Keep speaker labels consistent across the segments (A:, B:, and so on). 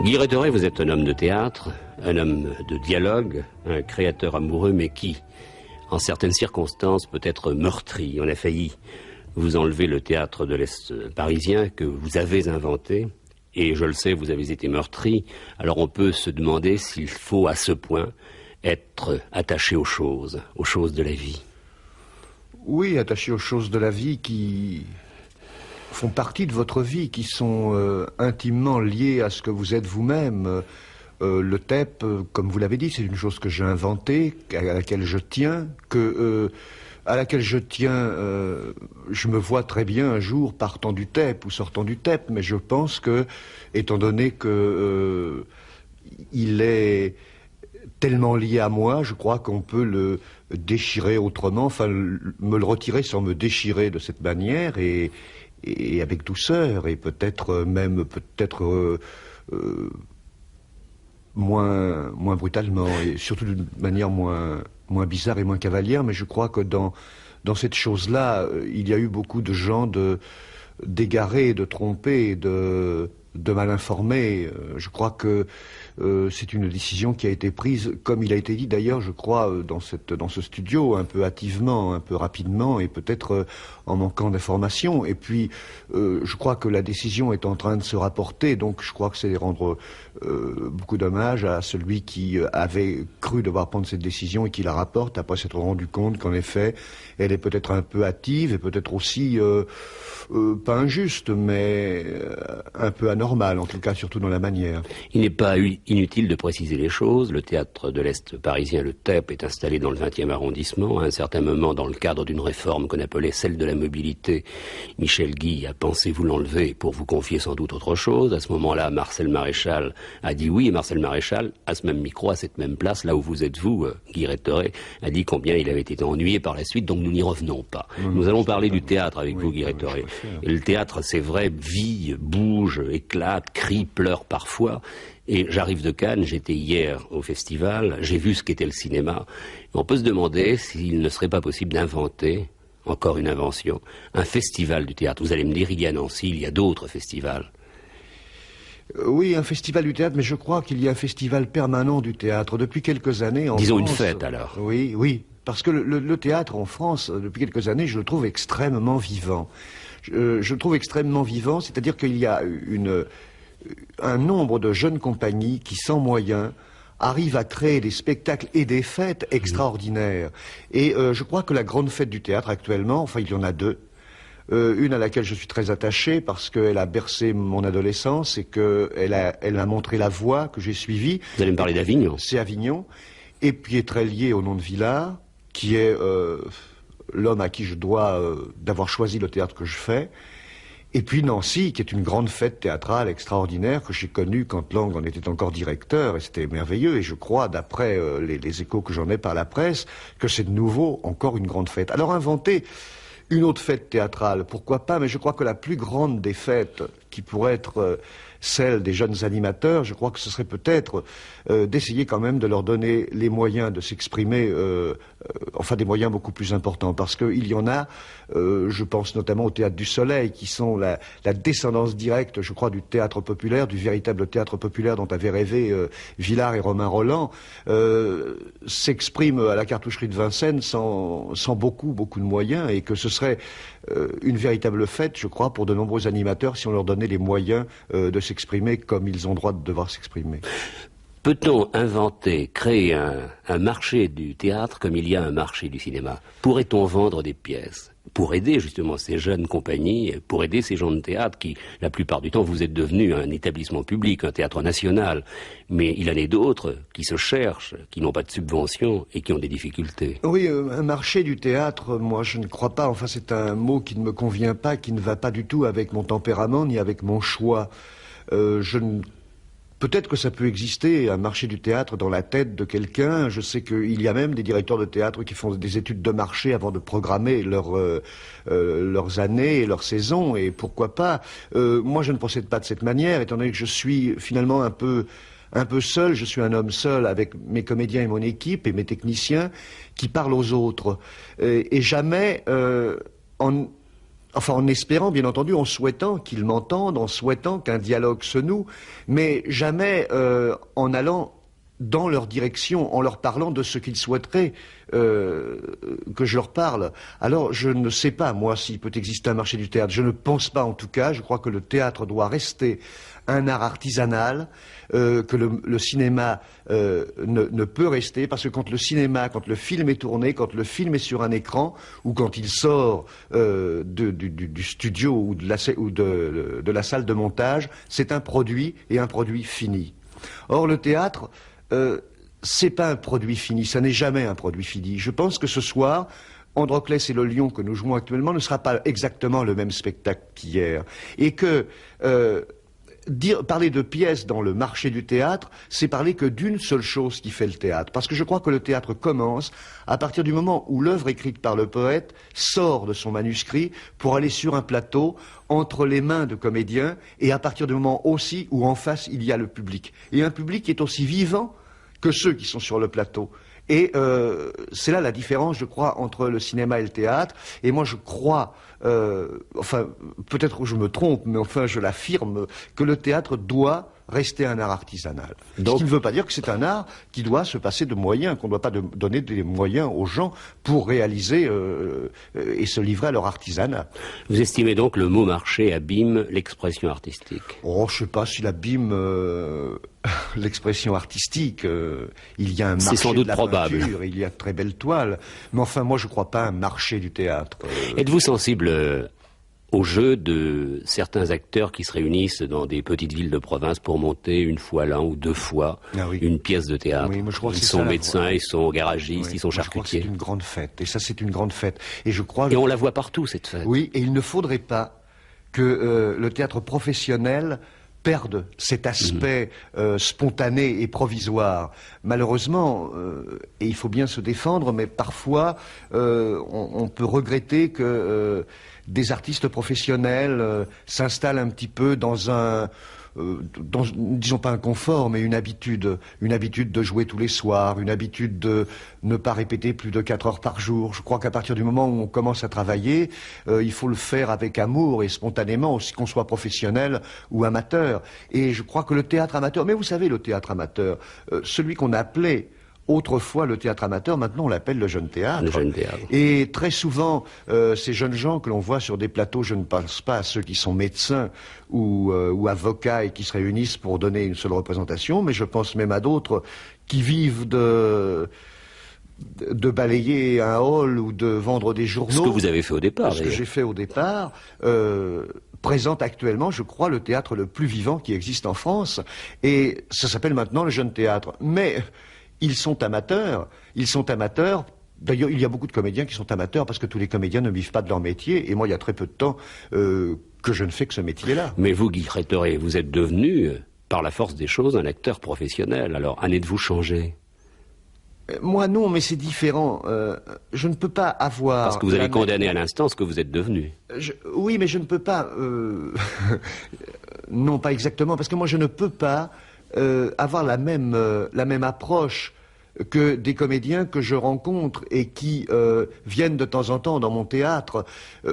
A: Guy Réteuret, vous êtes un homme de théâtre, un homme de dialogue, un créateur amoureux, mais qui, en certaines circonstances, peut être meurtri. On a failli vous enlever le théâtre de l'Est parisien que vous avez inventé, et je le sais, vous avez été meurtri. Alors on peut se demander s'il faut, à ce point, être attaché aux choses de la vie.
B: Oui, attaché aux choses de la vie qui font partie de votre vie, qui sont intimement liées à ce que vous êtes vous-même. Le TEP, comme vous l'avez dit, c'est une chose que j'ai inventée, à laquelle je tiens, je me vois très bien un jour partant du TEP ou sortant du TEP, mais je pense que, étant donné que il est tellement lié à moi, je crois qu'on peut le déchirer autrement, enfin me le retirer sans me déchirer de cette manière et avec douceur et peut-être même moins brutalement et surtout d'une manière moins bizarre et moins cavalière. Mais je crois que dans cette chose-là, il y a eu beaucoup de gens d'égarés, de trompés, de mal informés. Je crois que c'est une décision qui a été prise, comme il a été dit d'ailleurs, je crois, dans ce studio, un peu hâtivement, un peu rapidement, et peut-être en manquant d'informations. Et puis, je crois que la décision est en train de se rapporter, donc je crois que c'est rendre beaucoup d'hommage à celui qui avait cru devoir prendre cette décision et qui la rapporte après s'être rendu compte qu'en effet, elle est peut-être un peu hâtive et peut-être aussi pas injuste, mais un peu anormale, en tout cas, surtout dans la manière.
A: Il n'est pas inutile de préciser les choses. Le théâtre de l'Est parisien, le TEP, est installé dans le 20e arrondissement. À un certain moment, dans le cadre d'une réforme qu'on appelait celle de la mobilité, Michel Guy a pensé vous l'enlever pour vous confier sans doute autre chose. À ce moment-là, Marcel Maréchal a dit oui, et Marcel Maréchal, à ce même micro, à cette même place, là où vous êtes vous, Guy Réteuret, a dit combien il avait été ennuyé par la suite, donc nous n'y revenons pas. Nous allons parler du théâtre avec vous, Guy Réteuret. Et le théâtre, c'est vrai, vit, bouge, éclate, crie, pleure parfois. Et j'arrive de Cannes, j'étais hier au festival, j'ai vu ce qu'était le cinéma. On peut se demander s'il ne serait pas possible d'inventer, encore une invention, un festival du théâtre. Vous allez me dire, il y a Nancy, il y a d'autres festivals.
B: Oui, un festival du théâtre, mais je crois qu'il y a un festival permanent du théâtre depuis quelques années en
A: Disons
B: France.
A: Une fête alors.
B: Oui, parce que le théâtre en France, depuis quelques années, je le trouve extrêmement vivant. Je le trouve extrêmement vivant, c'est-à-dire qu'il y a un nombre de jeunes compagnies qui, sans moyens, arrivent à créer des spectacles et des fêtes extraordinaires. Et je crois que la grande fête du théâtre actuellement, enfin il y en a deux, une à laquelle je suis très attaché parce qu'elle a bercé mon adolescence et qu'elle a montré la voie que j'ai suivie.
A: Vous allez me parler d'Avignon.
B: C'est Avignon, et puis est très lié au nom de Villard, qui est l'homme à qui je dois d'avoir choisi le théâtre que je fais. Et puis Nancy, qui est une grande fête théâtrale extraordinaire que j'ai connue quand Lang en était encore directeur, et c'était merveilleux, et je crois, d'après les échos que j'en ai par la presse, que c'est de nouveau encore une grande fête. Alors inventer une autre fête théâtrale, pourquoi pas, mais je crois que la plus grande des fêtes, qui pourrait être celle des jeunes animateurs, je crois que ce serait peut-être d'essayer quand même de leur donner les moyens de s'exprimer, enfin des moyens beaucoup plus importants, parce qu'il y en a, je pense notamment au Théâtre du Soleil, qui sont la descendance directe, je crois, du théâtre populaire, du véritable théâtre populaire dont avaient rêvé Villard et Romain Rolland, s'expriment à la cartoucherie de Vincennes sans beaucoup de moyens, et que ce serait une véritable fête, je crois, pour de nombreux animateurs si on leur donnait les moyens de s'exprimer comme ils ont droit de devoir s'exprimer.
A: Peut-on inventer, créer un marché du théâtre comme il y a un marché du cinéma? Pourrait-on vendre des pièces pour aider justement ces jeunes compagnies, pour aider ces gens de théâtre qui, la plupart du temps, vous êtes devenus un établissement public, un théâtre national, mais il y en a d'autres qui se cherchent, qui n'ont pas de subvention et qui ont des difficultés.
B: Oui, un marché du théâtre, moi je ne crois pas, enfin c'est un mot qui ne me convient pas, qui ne va pas du tout avec mon tempérament ni avec mon choix. Peut-être que ça peut exister, un marché du théâtre dans la tête de quelqu'un. Je sais qu'il y a même des directeurs de théâtre qui font des études de marché avant de programmer leurs années et leurs saisons, et pourquoi pas. Moi, je ne procède pas de cette manière, étant donné que je suis finalement un peu seul, je suis un homme seul avec mes comédiens et mon équipe et mes techniciens qui parlent aux autres. Et jamais enfin en espérant, bien entendu, en souhaitant qu'ils m'entendent, en souhaitant qu'un dialogue se noue, mais jamais en allant dans leur direction, en leur parlant de ce qu'ils souhaiteraient que je leur parle. Alors, je ne sais pas, moi, s'il peut exister un marché du théâtre. Je ne pense pas, en tout cas. Je crois que le théâtre doit rester un art artisanal, que le cinéma ne peut rester, parce que quand le cinéma, quand le film est tourné, quand le film est sur un écran, ou quand il sort du studio ou de la salle de montage, c'est un produit, et un produit fini. Or, le théâtre, c'est pas un produit fini, ça n'est jamais un produit fini. Je pense que ce soir, Androclès et le Lion que nous jouons actuellement ne sera pas exactement le même spectacle qu'hier. Et que parler de pièces dans le marché du théâtre, c'est parler que d'une seule chose qui fait le théâtre. Parce que je crois que le théâtre commence à partir du moment où l'œuvre écrite par le poète sort de son manuscrit pour aller sur un plateau entre les mains de comédiens, et à partir du moment aussi où en face il y a le public. Et un public qui est aussi vivant que ceux qui sont sur le plateau. Et c'est là la différence, je crois, entre le cinéma et le théâtre. Et moi, je crois, enfin, peut-être que je me trompe, mais enfin, je l'affirme, que le théâtre doit rester un art artisanal. Donc, ce qui ne veut pas dire que c'est un art qui doit se passer de moyens, qu'on ne doit pas donner des moyens aux gens pour réaliser et se livrer à leur artisanat.
A: Vous estimez donc le mot marché abîme l'expression artistique?
B: Oh, je ne sais pas s'il abîme l'expression artistique. Il y a un marché
A: sans doute
B: de la
A: probable.
B: peinture, il y a de très belles toiles. Mais enfin, moi, je ne crois pas à un marché du théâtre.
A: Êtes-vous sensible au jeu de certains acteurs qui se réunissent dans des petites villes de province pour monter une fois l'un ou deux fois une pièce de théâtre?
B: Oui, moi je crois que
A: ils sont médecins, ils sont garagistes, ils sont charcutiers.
B: C'est une grande fête, et ça c'est une grande fête. Et je crois.
A: Et on la voit partout cette fête.
B: Oui, et il ne faudrait pas que le théâtre professionnel perde cet aspect spontané et provisoire. Malheureusement, et il faut bien se défendre, mais parfois on peut regretter que des artistes professionnels s'installent un petit peu dans disons pas un confort, mais une habitude de jouer tous les soirs, une habitude de ne pas répéter plus de 4 heures par jour. Je crois qu'à partir du moment où on commence à travailler, il faut le faire avec amour et spontanément, aussi qu'on soit professionnel ou amateur. Et je crois que le théâtre amateur, mais vous savez, le théâtre amateur, celui qu'on appelait autrefois le théâtre amateur, maintenant on l'appelle le jeune théâtre.
A: Le jeune théâtre.
B: Et très souvent, ces jeunes gens que l'on voit sur des plateaux, je ne pense pas à ceux qui sont médecins ou avocats et qui se réunissent pour donner une seule représentation, mais je pense même à d'autres qui vivent de balayer un hall ou de vendre des journaux.
A: Ce que vous avez fait au départ.
B: Ce que j'ai fait au départ présente actuellement, je crois, le théâtre le plus vivant qui existe en France. Et ça s'appelle maintenant le jeune théâtre. Mais ils sont amateurs. D'ailleurs, il y a beaucoup de comédiens qui sont amateurs parce que tous les comédiens ne vivent pas de leur métier. Et moi, il y a très peu de temps que je ne fais que ce métier-là.
A: Mais vous, Guy Crétoré, vous êtes devenu, par la force des choses, un acteur professionnel. Alors, en êtes-vous changé ?
B: Moi, non, mais c'est différent. Je ne peux pas avoir...
A: Parce que vous avez condamné à l'instant ce que vous êtes devenu.
B: Oui, mais je ne peux pas... Non, pas exactement, parce que moi, je ne peux pas avoir la même approche que des comédiens que je rencontre et qui viennent de temps en temps dans mon théâtre.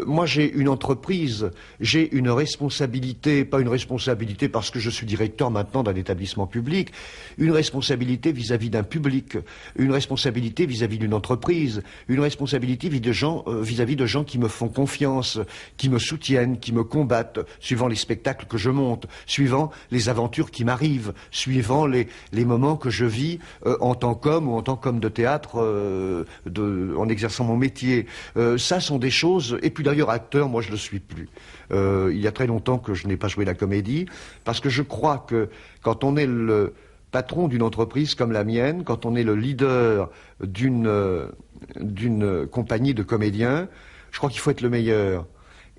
B: Moi, j'ai une entreprise, j'ai une responsabilité, pas une responsabilité parce que je suis directeur maintenant d'un établissement public, une responsabilité vis-à-vis d'un public, une responsabilité vis-à-vis d'une entreprise, une responsabilité vis-à-vis de gens qui me font confiance, qui me soutiennent, qui me combattent, suivant les spectacles que je monte, suivant les aventures qui m'arrivent, suivant les moments que je vis en tant qu'homme ou en tant qu'homme de théâtre en exerçant mon métier. Ça sont des choses... Et puis d'ailleurs, acteur, moi je le suis plus. Il y a très longtemps que je n'ai pas joué la comédie, parce que je crois que quand on est le patron d'une entreprise comme la mienne, quand on est le leader d'une compagnie de comédiens, je crois qu'il faut être le meilleur.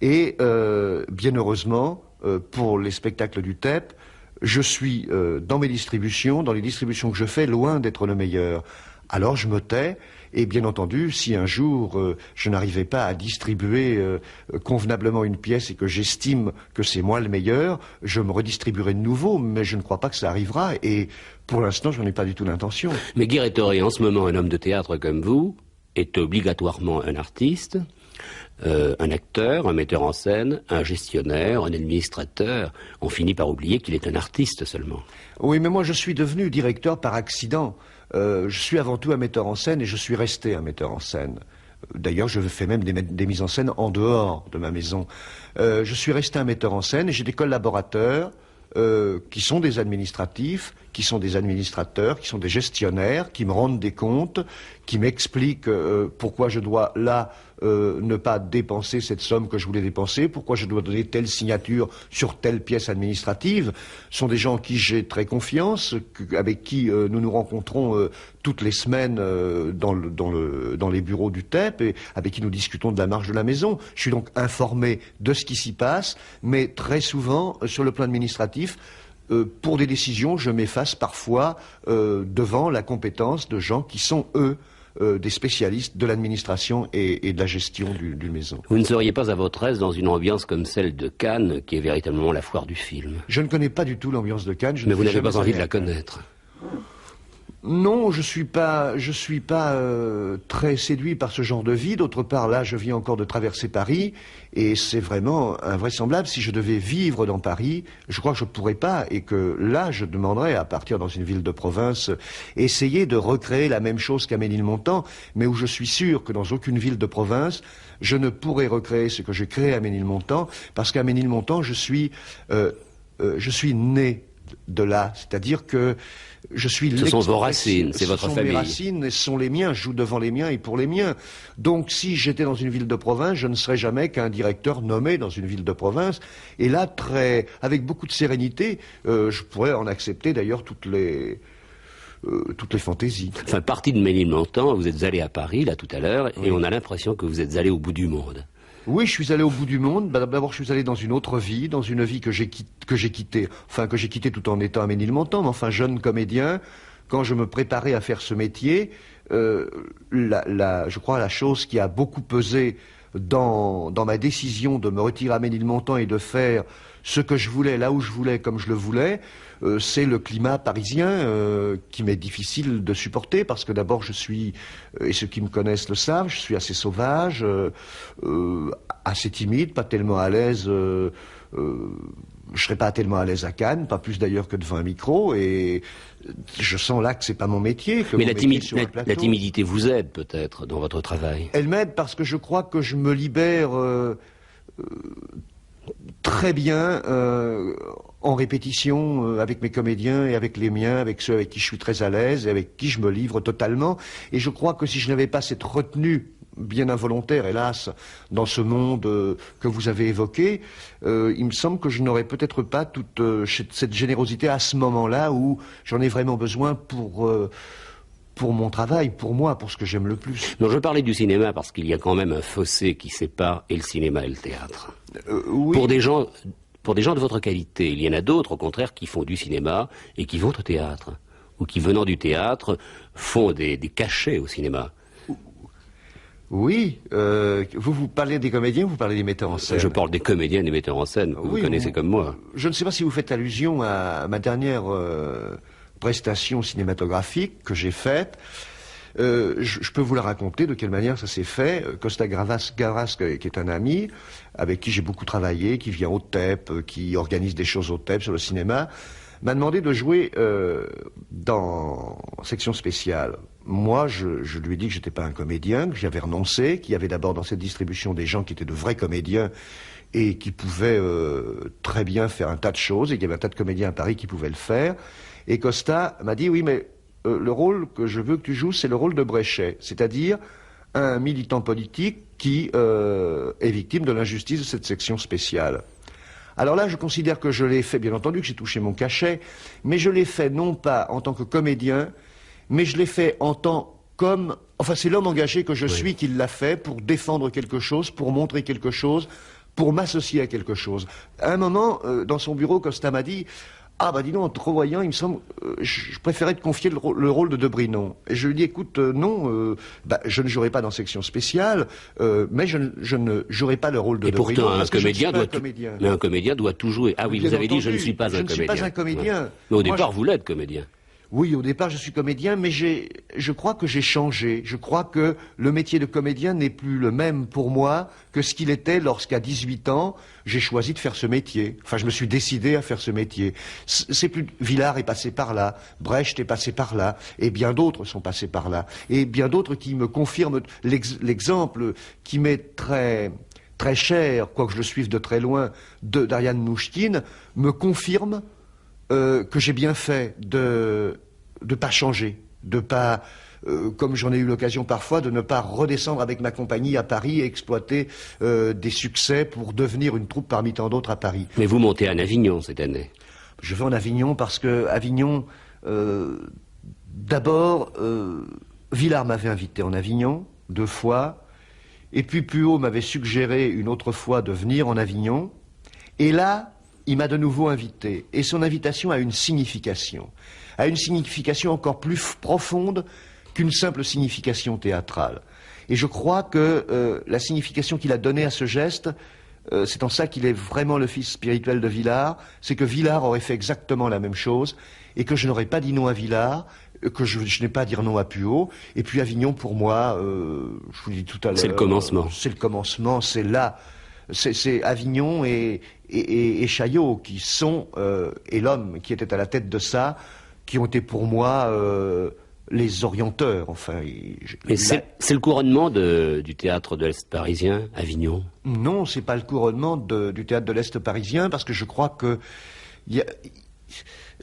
B: Et bien heureusement, pour les spectacles du TEP, je suis dans les distributions que je fais, loin d'être le meilleur. Alors je me tais, et bien entendu, si un jour je n'arrivais pas à distribuer convenablement une pièce et que j'estime que c'est moi le meilleur, je me redistribuerai de nouveau, mais je ne crois pas que ça arrivera, et pour l'instant, je n'en ai pas du tout l'intention.
A: Mais Guy Rétoré, en ce moment, un homme de théâtre comme vous est obligatoirement un artiste. Un acteur, un metteur en scène, un gestionnaire, un administrateur, on finit par oublier qu'il est un artiste seulement.
B: Oui, mais moi je suis devenu directeur par accident. Je suis avant tout un metteur en scène et je suis resté un metteur en scène. D'ailleurs, je fais même des mises en scène en dehors de ma maison. Je suis resté un metteur en scène et j'ai des collaborateurs qui sont des administratifs, qui sont des administrateurs, qui sont des gestionnaires, qui me rendent des comptes, qui m'expliquent pourquoi je dois là ne pas dépenser cette somme que je voulais dépenser, pourquoi je dois donner telle signature sur telle pièce administrative. Ce sont des gens en qui j'ai très confiance, avec qui nous nous rencontrons toutes les semaines dans les bureaux du TEP et avec qui nous discutons de la marche de la maison. Je suis donc informé de ce qui s'y passe, mais très souvent, sur le plan administratif, pour des décisions, je m'efface parfois devant la compétence de gens qui sont, eux, des spécialistes de l'administration et de la gestion d'une maison.
A: Vous ne seriez pas à votre aise dans une ambiance comme celle de Cannes, qui est véritablement la foire du film?
B: Je ne connais pas du tout l'ambiance de Cannes.
A: Mais vous n'avez pas envie de la connaître?
B: Non, je suis pas très séduit par ce genre de vie. D'autre part, là, je viens encore de traverser Paris et c'est vraiment invraisemblable. Si je devais vivre dans Paris, je crois que je pourrais pas et que là, je demanderais à partir dans une ville de province, essayer de recréer la même chose qu'à Ménilmontant, mais où je suis sûr que dans aucune ville de province, je ne pourrais recréer ce que j'ai créé à Ménilmontant, parce qu'à Ménilmontant, je suis né de là, c'est-à-dire que je suis
A: ce sont vos racines, c'est votre famille.
B: Mes racines et ce sont les miens, je joue devant les miens et pour les miens. Donc si j'étais dans une ville de province, je ne serais jamais qu'un directeur nommé dans une ville de province. Et là, avec beaucoup de sérénité, je pourrais en accepter d'ailleurs toutes les fantaisies.
A: Enfin, parti de Ménilmontant, vous êtes allé à Paris, là, tout à l'heure, oui. Et on a l'impression que vous êtes allé au bout du monde.
B: Oui, je suis allé au bout du monde. D'abord, je suis allé dans une autre vie, dans une vie que j'ai quittée tout en étant à Ménilmontant, mais enfin jeune comédien. Quand je me préparais à faire ce métier, je crois la chose qui a beaucoup pesé dans ma décision de me retirer à Ménilmontant et de faire ce que je voulais, là où je voulais, comme je le voulais, c'est le climat parisien qui m'est difficile de supporter parce que d'abord je suis, et ceux qui me connaissent le savent, je suis assez sauvage, assez timide, pas tellement à l'aise, je serais pas tellement à l'aise à Cannes, pas plus d'ailleurs que devant un micro, et je sens là que c'est pas mon métier.
A: Mais la timidité vous aide peut-être dans votre travail.
B: Elle m'aide parce que je crois que je me libère très bien en répétition avec mes comédiens et avec les miens, avec ceux avec qui je suis très à l'aise et avec qui je me livre totalement. Et je crois que si je n'avais pas cette retenue bien involontaire, hélas, dans ce monde que vous avez évoqué, il me semble que je n'aurais peut-être pas toute cette générosité à ce moment-là où j'en ai vraiment besoin pour mon travail, pour moi, pour ce que j'aime le plus.
A: Non, je parlais du cinéma parce qu'il y a quand même un fossé qui sépare et le cinéma et le théâtre.
B: Oui.
A: Pour des gens de votre qualité, il y en a d'autres, au contraire, qui font du cinéma et qui vont au théâtre, ou qui, venant du théâtre, font des cachets au cinéma.
B: Oui, vous parlez des comédiens ou vous parlez des metteurs en scène?
A: Je parle des comédiens et des metteurs en scène, que vous connaissez comme moi.
B: Je ne sais pas si vous faites allusion à ma dernière prestation cinématographique que j'ai faite. Je peux vous la raconter de quelle manière ça s'est fait. Costa Gavras, qui est un ami, avec qui j'ai beaucoup travaillé, qui vient au TEP, qui organise des choses au TEP sur le cinéma, m'a demandé de jouer dans section spéciale. Moi, je lui ai dit que j'étais pas un comédien, que j'avais renoncé, qu'il y avait d'abord dans cette distribution des gens qui étaient de vrais comédiens et qui pouvaient très bien faire un tas de choses, et qu'il y avait un tas de comédiens à Paris qui pouvaient le faire. Et Costa m'a dit, oui, mais le rôle que je veux que tu joues, c'est le rôle de Bréchet, c'est-à-dire un militant politique qui est victime de l'injustice de cette section spéciale. Alors là, je considère que je l'ai fait, bien entendu que j'ai touché mon cachet, mais je l'ai fait non pas en tant que comédien, mais je l'ai fait enfin c'est l'homme engagé que je suis qui l'a fait pour défendre quelque chose, pour montrer quelque chose, pour m'associer à quelque chose. À un moment, dans son bureau, Costa m'a dit, ah bah dis donc, en te revoyant, il me semble, je préférais te confier le rôle de Debrinon. Et je lui ai dit, écoute, non, je ne jouerai pas dans section spéciale, mais je ne jouerai pas le rôle de Debrinon.
A: Et pourtant, un comédien doit tout jouer. Ah oui, bien vous avez entendu, dit, je ne suis pas un comédien.
B: Je ne suis pas un comédien.
A: Ouais. Mais au départ, vous l'êtes comédien.
B: Oui, au départ, je suis comédien, mais je crois que j'ai changé. Je crois que le métier de comédien n'est plus le même pour moi que ce qu'il était lorsqu'à 18 ans, j'ai choisi de faire ce métier. Enfin, je me suis décidé à faire ce métier. C'est plus... Villard est passé par là, Brecht est passé par là, et bien d'autres sont passés par là. Et bien d'autres qui me confirment l'exemple qui m'est très cher, quoique je le suive de très loin, d'Ariane Mnouchkine, me confirme que j'ai bien fait de pas changer, de pas, comme j'en ai eu l'occasion parfois, de ne pas redescendre avec ma compagnie à Paris et exploiter des succès pour devenir une troupe parmi tant d'autres à Paris.
A: Mais vous montez en Avignon cette année.
B: Je vais en Avignon parce que Avignon, d'abord, Villard m'avait invité en Avignon 2 fois, et puis Puot m'avait suggéré une autre fois de venir en Avignon, et là, il m'a de nouveau invité, et son invitation a une signification encore plus profonde qu'une simple signification théâtrale. Et je crois que la signification qu'il a donnée à ce geste, c'est en ça qu'il est vraiment le fils spirituel de Villard, c'est que Villard aurait fait exactement la même chose, et que je n'aurais pas dit non à Villard, que je n'ai pas à dire non à Puot, et puis Avignon pour moi, je vous l'ai dit tout à l'heure...
A: C'est le commencement.
B: C'est le commencement, c'est là... C'est Avignon et Chaillot qui sont, et l'homme qui était à la tête de ça, qui ont été pour moi les orienteurs. Enfin,
A: mais c'est le couronnement du théâtre de l'Est parisien, Avignon?
B: Non, c'est pas le couronnement du théâtre de l'Est parisien, parce que je crois que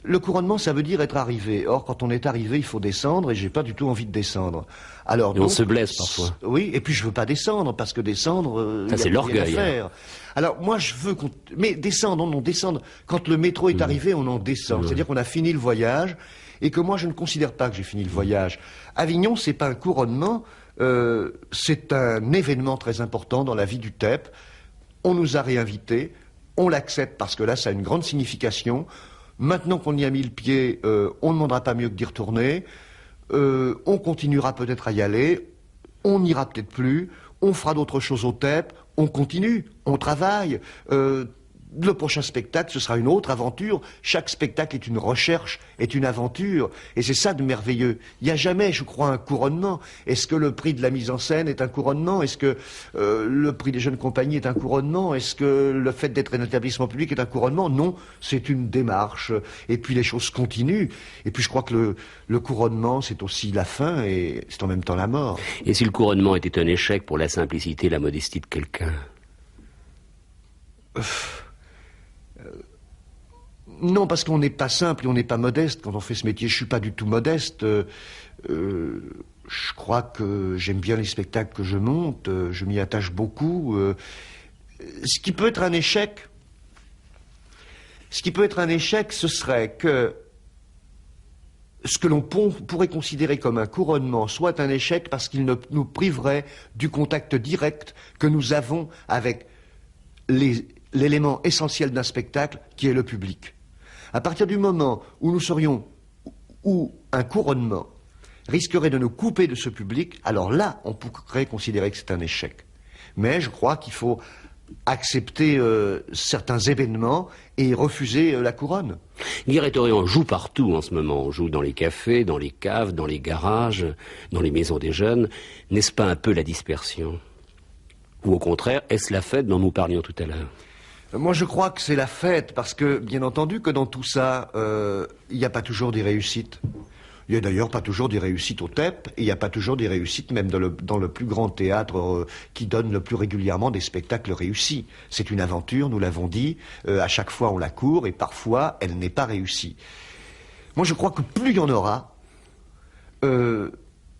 B: le couronnement, ça veut dire être arrivé. Or, quand on est arrivé, il faut descendre, et j'ai pas du tout envie de descendre. Alors,
A: on se blesse parfois.
B: Oui, et puis je veux pas descendre, parce que descendre,
A: ça c'est l'orgueil.
B: Alors, moi, je veux mais descendre, on descend. Quand le métro est arrivé, on en descend. C'est-à-dire qu'on a fini le voyage, et que moi, je ne considère pas que j'ai fini le voyage. Avignon, c'est pas un couronnement, c'est un événement très important dans la vie du TEP. On nous a réinvités, on l'accepte parce que là, ça a une grande signification. Maintenant qu'on y a mis le pied, on ne demandera pas mieux que d'y retourner. On continuera peut-être à y aller. On n'ira peut-être plus. On fera d'autres choses au TEP. On continue. On travaille. Le prochain spectacle, ce sera une autre aventure. Chaque spectacle est une recherche, est une aventure. Et c'est ça de merveilleux. Il n'y a jamais, je crois, un couronnement. Est-ce que le prix de la mise en scène est un couronnement? Est-ce que le prix des jeunes compagnies est un couronnement? Est-ce que le fait d'être un établissement public est un couronnement? Non, c'est une démarche. Et puis les choses continuent. Et puis je crois que le couronnement, c'est aussi la fin et c'est en même temps la mort.
A: Et si le couronnement était un échec pour la simplicité, la modestie de quelqu'un?
B: Non, parce qu'on n'est pas simple et on n'est pas modeste quand on fait ce métier. Je suis pas du tout modeste. Je crois que j'aime bien les spectacles que je monte. Je m'y attache beaucoup. Ce qui peut être un échec, ce serait que ce que l'on pourrait considérer comme un couronnement soit un échec parce qu'il nous priverait du contact direct que nous avons avec l'élément essentiel d'un spectacle qui est le public. À partir du moment où où un couronnement risquerait de nous couper de ce public, alors là, on pourrait considérer que c'est un échec. Mais je crois qu'il faut accepter certains événements et refuser la couronne.
A: Guy Rétorian joue partout en ce moment. On joue dans les cafés, dans les caves, dans les garages, dans les maisons des jeunes. N'est-ce pas un peu la dispersion? Ou au contraire, est-ce la fête dont nous parlions tout à l'heure?
B: Moi, je crois que c'est la fête, parce que, bien entendu, que dans tout ça, il n'y a pas toujours des réussites. Il n'y a d'ailleurs pas toujours des réussites au TEP, et il n'y a pas toujours des réussites même dans le plus grand théâtre qui donne le plus régulièrement des spectacles réussis. C'est une aventure, nous l'avons dit, à chaque fois on la court, et parfois elle n'est pas réussie. Moi, je crois que plus il y en aura,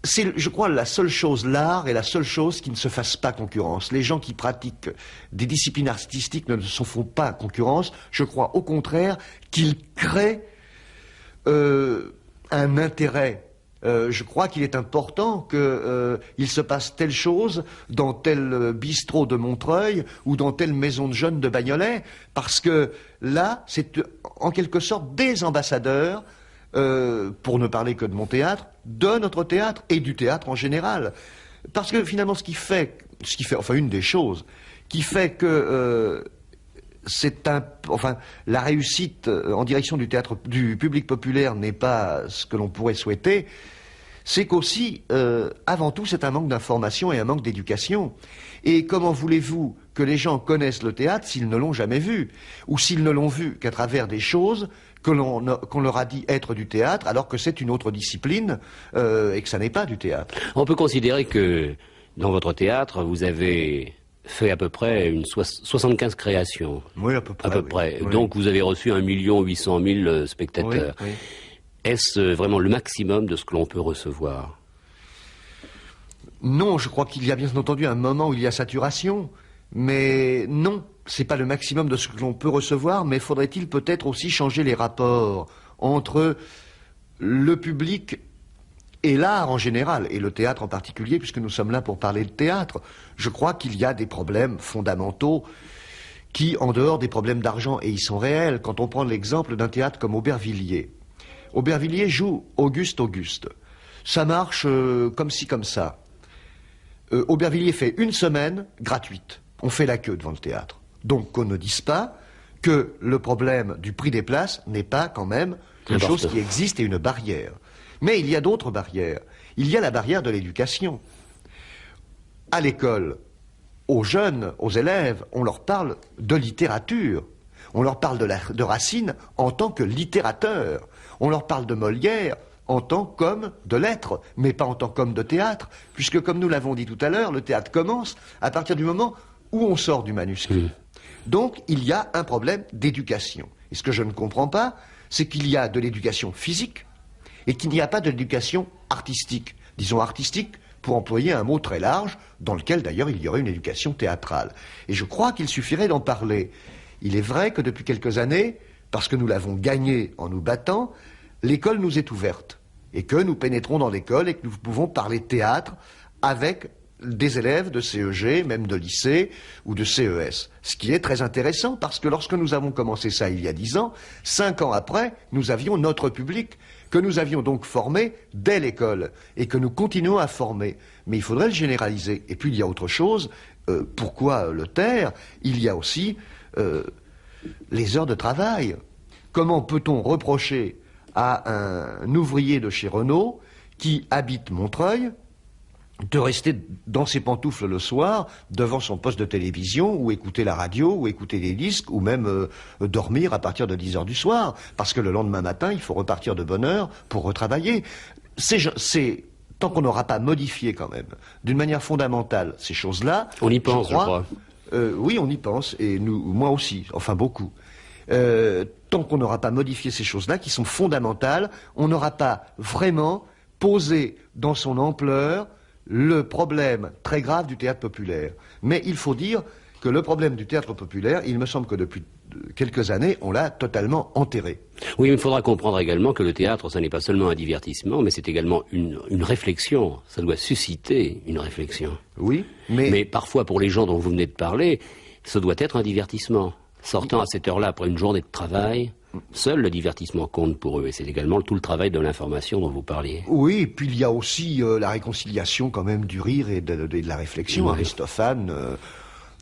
B: c'est, je crois, la seule chose, l'art est la seule chose qui ne se fasse pas concurrence. Les gens qui pratiquent des disciplines artistiques ne se font pas concurrence. Je crois au contraire qu'ils créent un intérêt. Je crois qu'il est important qu'il se passe telle chose dans tel bistrot de Montreuil ou dans telle maison de jeunes de Bagnolet, parce que là, c'est en quelque sorte des ambassadeurs, pour ne parler que de mon théâtre, de notre théâtre et du théâtre en général. Parce que finalement, ce qui fait, enfin une des choses, qui fait que enfin, la réussite en direction du théâtre, du public populaire n'est pas ce que l'on pourrait souhaiter. C'est qu'aussi, avant tout, c'est un manque d'information et un manque d'éducation. Et comment voulez-vous que les gens connaissent le théâtre s'ils ne l'ont jamais vu, ou s'ils ne l'ont vu qu'à travers des choses qu'on leur a dit être du théâtre, alors que c'est une autre discipline et que ça n'est pas du théâtre.
A: On peut considérer que dans votre théâtre, vous avez fait à peu près 75 créations.
B: Oui, à peu près.
A: À peu près.
B: Oui.
A: Donc vous avez reçu 1 800 000 spectateurs.
B: Oui, oui.
A: Est-ce vraiment le maximum de ce que l'on peut recevoir?
B: Non, je crois qu'il y a bien entendu un moment où il y a saturation, mais non, c'est pas le maximum de ce que l'on peut recevoir, mais faudrait-il peut-être aussi changer les rapports entre le public et l'art en général, et le théâtre en particulier, puisque nous sommes là pour parler de théâtre. Je crois qu'il y a des problèmes fondamentaux qui, en dehors des problèmes d'argent, et ils sont réels, quand on prend l'exemple d'un théâtre comme Aubervilliers. Aubervilliers joue Auguste. Ça marche comme ci, comme ça. Aubervilliers fait une semaine gratuite. On fait la queue devant le théâtre. Donc qu'on ne dise pas que le problème du prix des places n'est pas quand même une chose qui existe et une barrière. Mais il y a d'autres barrières. Il y a la barrière de l'éducation. À l'école, aux jeunes, aux élèves, on leur parle de littérature. On leur parle de Racine en tant que littérateur. On leur parle de Molière en tant qu'homme de lettres, mais pas en tant qu'homme de théâtre, puisque comme nous l'avons dit tout à l'heure, le théâtre commence à partir du moment où on sort du manuscrit. Donc il y a un problème d'éducation. Et ce que je ne comprends pas, c'est qu'il y a de l'éducation physique et qu'il n'y a pas de l'éducation artistique. Disons artistique pour employer un mot très large, dans lequel d'ailleurs il y aurait une éducation théâtrale. Et je crois qu'il suffirait d'en parler. Il est vrai que depuis quelques années, parce que nous l'avons gagné en nous battant, l'école nous est ouverte, et que nous pénétrons dans l'école et que nous pouvons parler théâtre avec des élèves de CEG, même de lycée ou de CES. Ce qui est très intéressant, parce que lorsque nous avons commencé ça il y a 10 ans, 5 ans après, nous avions notre public, que nous avions donc formé dès l'école, et que nous continuons à former. Mais il faudrait le généraliser. Et puis il y a autre chose, pourquoi le taire? Il y a aussi les heures de travail. Comment peut-on reprocher à un ouvrier de chez Renault qui habite Montreuil de rester dans ses pantoufles le soir devant son poste de télévision ou écouter la radio ou écouter des disques ou même dormir à partir de 10 heures du soir parce que le lendemain matin il faut repartir de bonne heure pour retravailler. C'est tant qu'on n'aura pas modifié quand même d'une manière fondamentale ces choses-là.
A: On y pense, je crois.
B: Oui, on y pense, et moi aussi, enfin beaucoup. Tant qu'on n'aura pas modifié ces choses-là, qui sont fondamentales, on n'aura pas vraiment posé dans son ampleur le problème très grave du théâtre populaire. Mais il faut dire que le problème du théâtre populaire, il me semble que depuis quelques années, on l'a totalement enterré.
A: Oui, mais il faudra comprendre également que le théâtre, ça n'est pas seulement un divertissement, mais c'est également une réflexion. Ça doit susciter une réflexion.
B: Oui, mais
A: parfois, pour les gens dont vous venez de parler, ça doit être un divertissement. Sortant à cette heure-là après une journée de travail, seul le divertissement compte pour eux. Et c'est également tout le travail de l'information dont vous parliez.
B: Oui, et puis il y a aussi la réconciliation quand même du rire et de la réflexion.
A: Oui.
B: Aristophane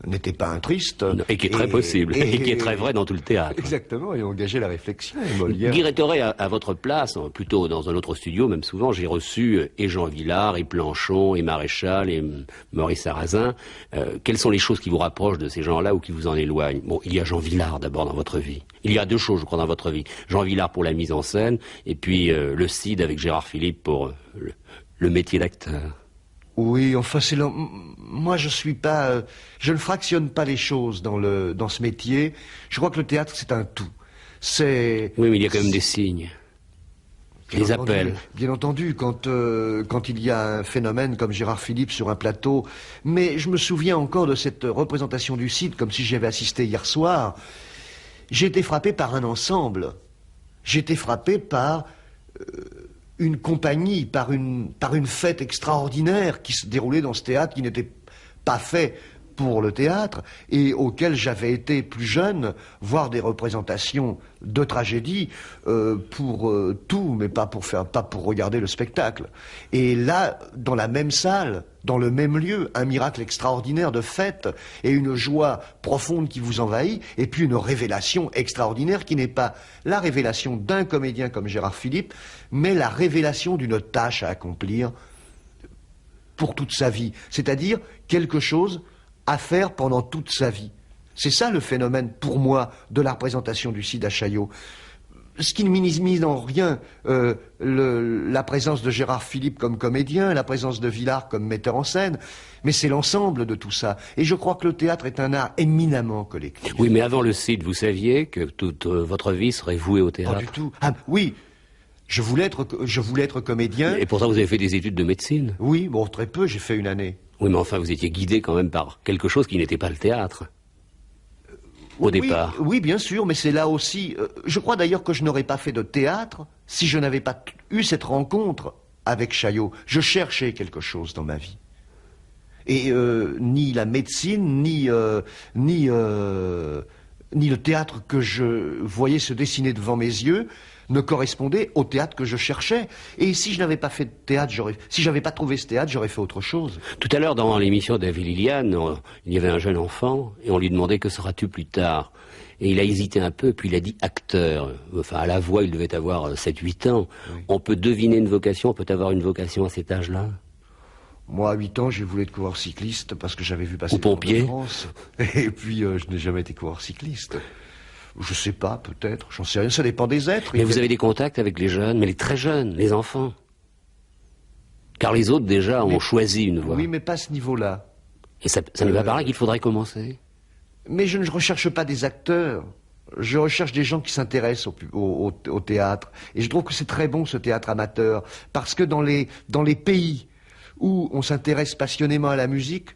B: n'était pas un triste.
A: Et qui est très possible, et qui est très vrai dans tout le théâtre.
B: Exactement, et engager la réflexion. Et Molière.
A: Guy Rétoré, à votre place, plutôt dans un autre studio, même souvent, j'ai reçu et Jean Vilar, et Planchon, et Maréchal, et Maurice Sarrazin. Quelles sont les choses qui vous rapprochent de ces gens-là ou qui vous en éloignent? Bon, il y a Jean Vilar d'abord dans votre vie. Il y a deux choses, je crois, dans votre vie. Jean Vilar pour la mise en scène, et puis le Cid avec Gérard Philippe pour le métier d'acteur.
B: Oui, enfin, moi je suis pas, je ne fractionne pas les choses dans ce métier. Je crois que le théâtre c'est un tout.
A: Oui, mais il y a quand même des signes. Les appels.
B: Bien entendu, quand il y a un phénomène comme Gérard Philippe sur un plateau. Mais je me souviens encore de cette représentation du Cid, comme si j'y avais assisté hier soir. J'ai été frappé par un ensemble. J'ai été frappé par une compagnie, par une fête extraordinaire qui se déroulait dans ce théâtre qui n'était pas fait pour le théâtre et auquel j'avais été plus jeune voir des représentations de tragédie pour tout, mais pas pour regarder le spectacle. Et là, dans la même salle, dans le même lieu, un miracle extraordinaire de fête et une joie profonde qui vous envahit, et puis une révélation extraordinaire qui n'est pas la révélation d'un comédien comme Gérard Philipe, mais la révélation d'une tâche à accomplir pour toute sa vie, c'est-à-dire quelque chose à faire pendant toute sa vie. C'est ça le phénomène, pour moi, de la représentation du Cid à Chaillot. Ce qui ne minimise en rien la présence de Gérard Philipe comme comédien, la présence de Villard comme metteur en scène, mais c'est l'ensemble de tout ça. Et je crois que le théâtre est un art éminemment collectif.
A: Oui, mais avant le Cid, vous saviez que toute votre vie serait vouée au théâtre?
B: Pas du tout. Ah, oui, je voulais être comédien.
A: Et pourtant, vous avez fait des études de médecine?
B: Oui, bon, très peu, j'ai fait une année.
A: Oui, mais enfin, vous étiez guidé quand même par quelque chose qui n'était pas le théâtre, au départ.
B: Oui, bien sûr, mais c'est là aussi... je crois d'ailleurs que je n'aurais pas fait de théâtre si je n'avais pas eu cette rencontre avec Chaillot. Je cherchais quelque chose dans ma vie. Et ni la médecine, ni le théâtre que je voyais se dessiner devant mes yeux ne correspondait au théâtre que je cherchais. Et si je n'avais pas fait de théâtre, si j'avais pas trouvé ce théâtre, j'aurais fait autre chose.
A: Tout à l'heure, dans l'émission David Liliane, il y avait un jeune enfant, et on lui demandait que seras-tu plus tard. Et il a hésité un peu, puis il a dit acteur. Enfin, à la voix, il devait avoir 7-8 ans. Oui. On peut deviner une vocation, on peut avoir une vocation à cet âge-là?
B: Moi, à 8 ans, j'ai voulu être coureur cycliste parce que j'avais vu passer...
A: Ou pompier.
B: Et puis, je n'ai jamais été coureur cycliste. Je sais pas, peut-être, j'en sais rien, ça dépend des êtres.
A: Mais vous avez des contacts avec les jeunes, mais les très jeunes, les enfants? Car les autres, déjà, ont choisi une voie.
B: Oui, mais pas à ce niveau-là.
A: Et ça ne va pas qu'il faudrait commencer?
B: Mais je ne recherche pas des acteurs. Je recherche des gens qui s'intéressent au théâtre. Et je trouve que c'est très bon, ce théâtre amateur. Parce que dans les pays où on s'intéresse passionnément à la musique,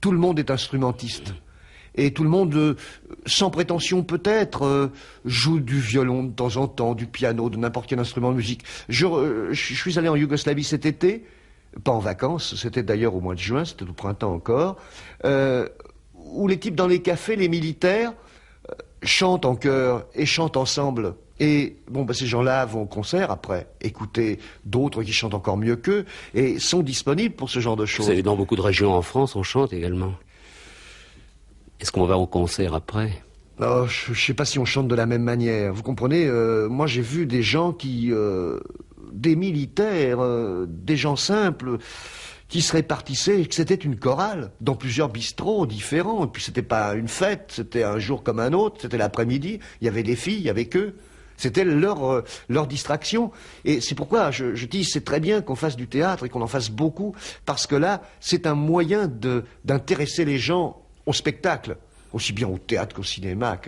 B: tout le monde est instrumentiste. Et tout le monde, sans prétention peut-être, joue du violon de temps en temps, du piano, de n'importe quel instrument de musique. Je suis allé en Yougoslavie cet été, pas en vacances, c'était d'ailleurs au mois de juin, c'était au printemps encore, où les types dans les cafés, les militaires, chantent en chœur et chantent ensemble. Et bon, ces gens-là vont au concert après, écouter d'autres qui chantent encore mieux qu'eux, et sont disponibles pour ce genre de choses.
A: Vous savez, dans beaucoup de régions en France, on chante également. Est-ce qu'on va au concert après?
B: Oh, je ne sais pas si on chante de la même manière. Vous comprenez, moi j'ai vu des gens des militaires, des gens simples, qui se répartissaient, que c'était une chorale, dans plusieurs bistrots différents. Et puis c'était pas une fête, c'était un jour comme un autre, c'était l'après-midi, il y avait des filles avec eux. C'était leur distraction. Et c'est pourquoi je dis c'est très bien qu'on fasse du théâtre et qu'on en fasse beaucoup, parce que là, c'est un moyen d'intéresser les gens au spectacle, aussi bien au théâtre qu'au cinéma,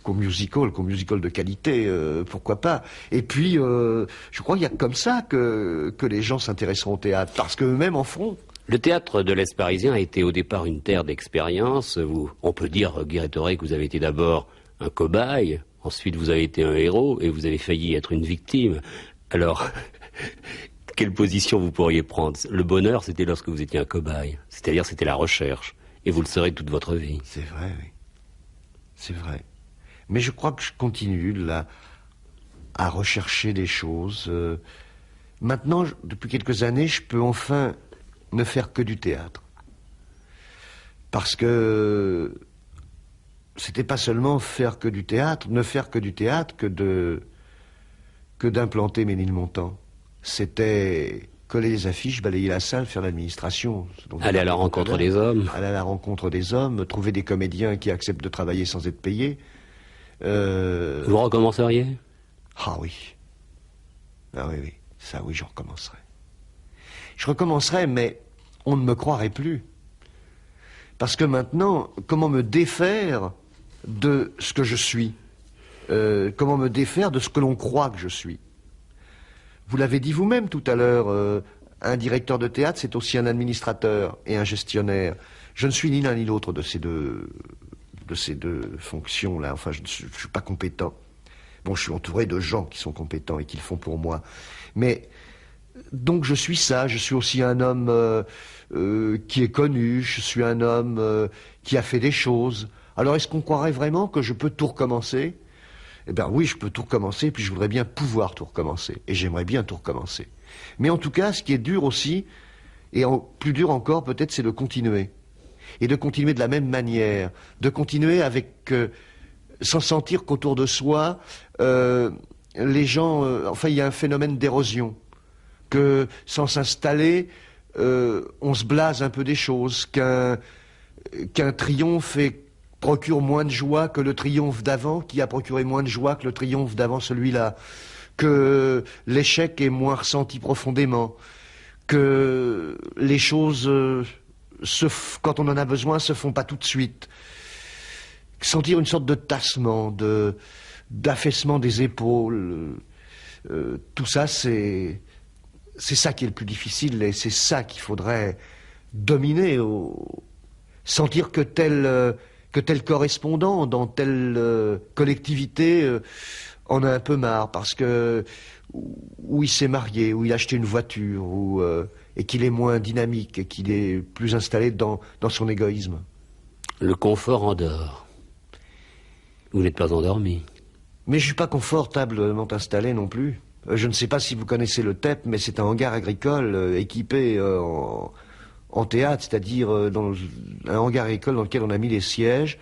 B: qu'au musical de qualité, pourquoi pas. Et puis, je crois qu'il y a comme ça que les gens s'intéresseront au théâtre, parce qu'eux-mêmes en feront.
A: Le théâtre de l'Est parisien a été au départ une terre d'expérience. On peut dire, Guy Rétoré, que vous avez été d'abord un cobaye, ensuite vous avez été un héros, et vous avez failli être une victime. Alors, quelle position vous pourriez prendre? Le bonheur, c'était lorsque vous étiez un cobaye, c'est-à-dire c'était la recherche. Et vous le serez toute votre vie.
B: C'est vrai, oui. C'est vrai. Mais je crois que je continue, là, à rechercher des choses. Maintenant, depuis quelques années, je peux enfin ne faire que du théâtre. Parce que c'était pas seulement ne faire que du théâtre, que d'implanter Ménilmontant. C'était coller les affiches, balayer la salle, faire l'administration.
A: Aller à la rencontre des hommes.
B: Aller à la rencontre des hommes, trouver des comédiens qui acceptent de travailler sans être payés.
A: Vous recommenceriez?
B: Ah oui. Ah oui, oui. Ça, oui, je recommencerai. Je recommencerai, mais on ne me croirait plus. Parce que maintenant, comment me défaire de ce que je suis? Comment me défaire de ce que l'on croit que je suis? Vous l'avez dit vous-même tout à l'heure, un directeur de théâtre, c'est aussi un administrateur et un gestionnaire. Je ne suis ni l'un ni l'autre de ces deux fonctions-là. Enfin, je ne suis pas compétent. Bon, je suis entouré de gens qui sont compétents et qui le font pour moi. Mais Donc je suis ça, je suis aussi un homme qui est connu, je suis un homme qui a fait des choses. Alors est-ce qu'on croirait vraiment que je peux tout recommencer? Eh bien oui, je peux tout recommencer, puis je voudrais bien pouvoir tout recommencer. Et j'aimerais bien tout recommencer. Mais en tout cas, ce qui est dur aussi, et plus dur encore peut-être, c'est de continuer. Et de continuer de la même manière. De continuer avec... sans sentir qu'autour de soi, les gens... enfin, il y a un phénomène d'érosion. Que sans s'installer, on se blase un peu des choses. Qu'un triomphe procure moins de joie que le triomphe d'avant, qui a procuré moins de joie que le triomphe d'avant celui-là. Que l'échec est moins ressenti profondément. Que les choses, quand on en a besoin, se font pas tout de suite. Sentir une sorte de tassement, d'affaissement des épaules, tout ça, c'est ça qui est le plus difficile, et c'est ça qu'il faudrait dominer, sentir que tel correspondant dans telle collectivité en a un peu marre, parce que où il s'est marié, où il a acheté une voiture, et qu'il est moins dynamique, et qu'il est plus installé dans son égoïsme.
A: Le confort endort. Vous n'êtes pas endormi.
B: Mais je ne suis pas confortablement installé non plus. Je ne sais pas si vous connaissez le TEP, mais c'est un hangar agricole équipé en théâtre, c'est-à-dire un hangar agricole dans lequel on a mis les sièges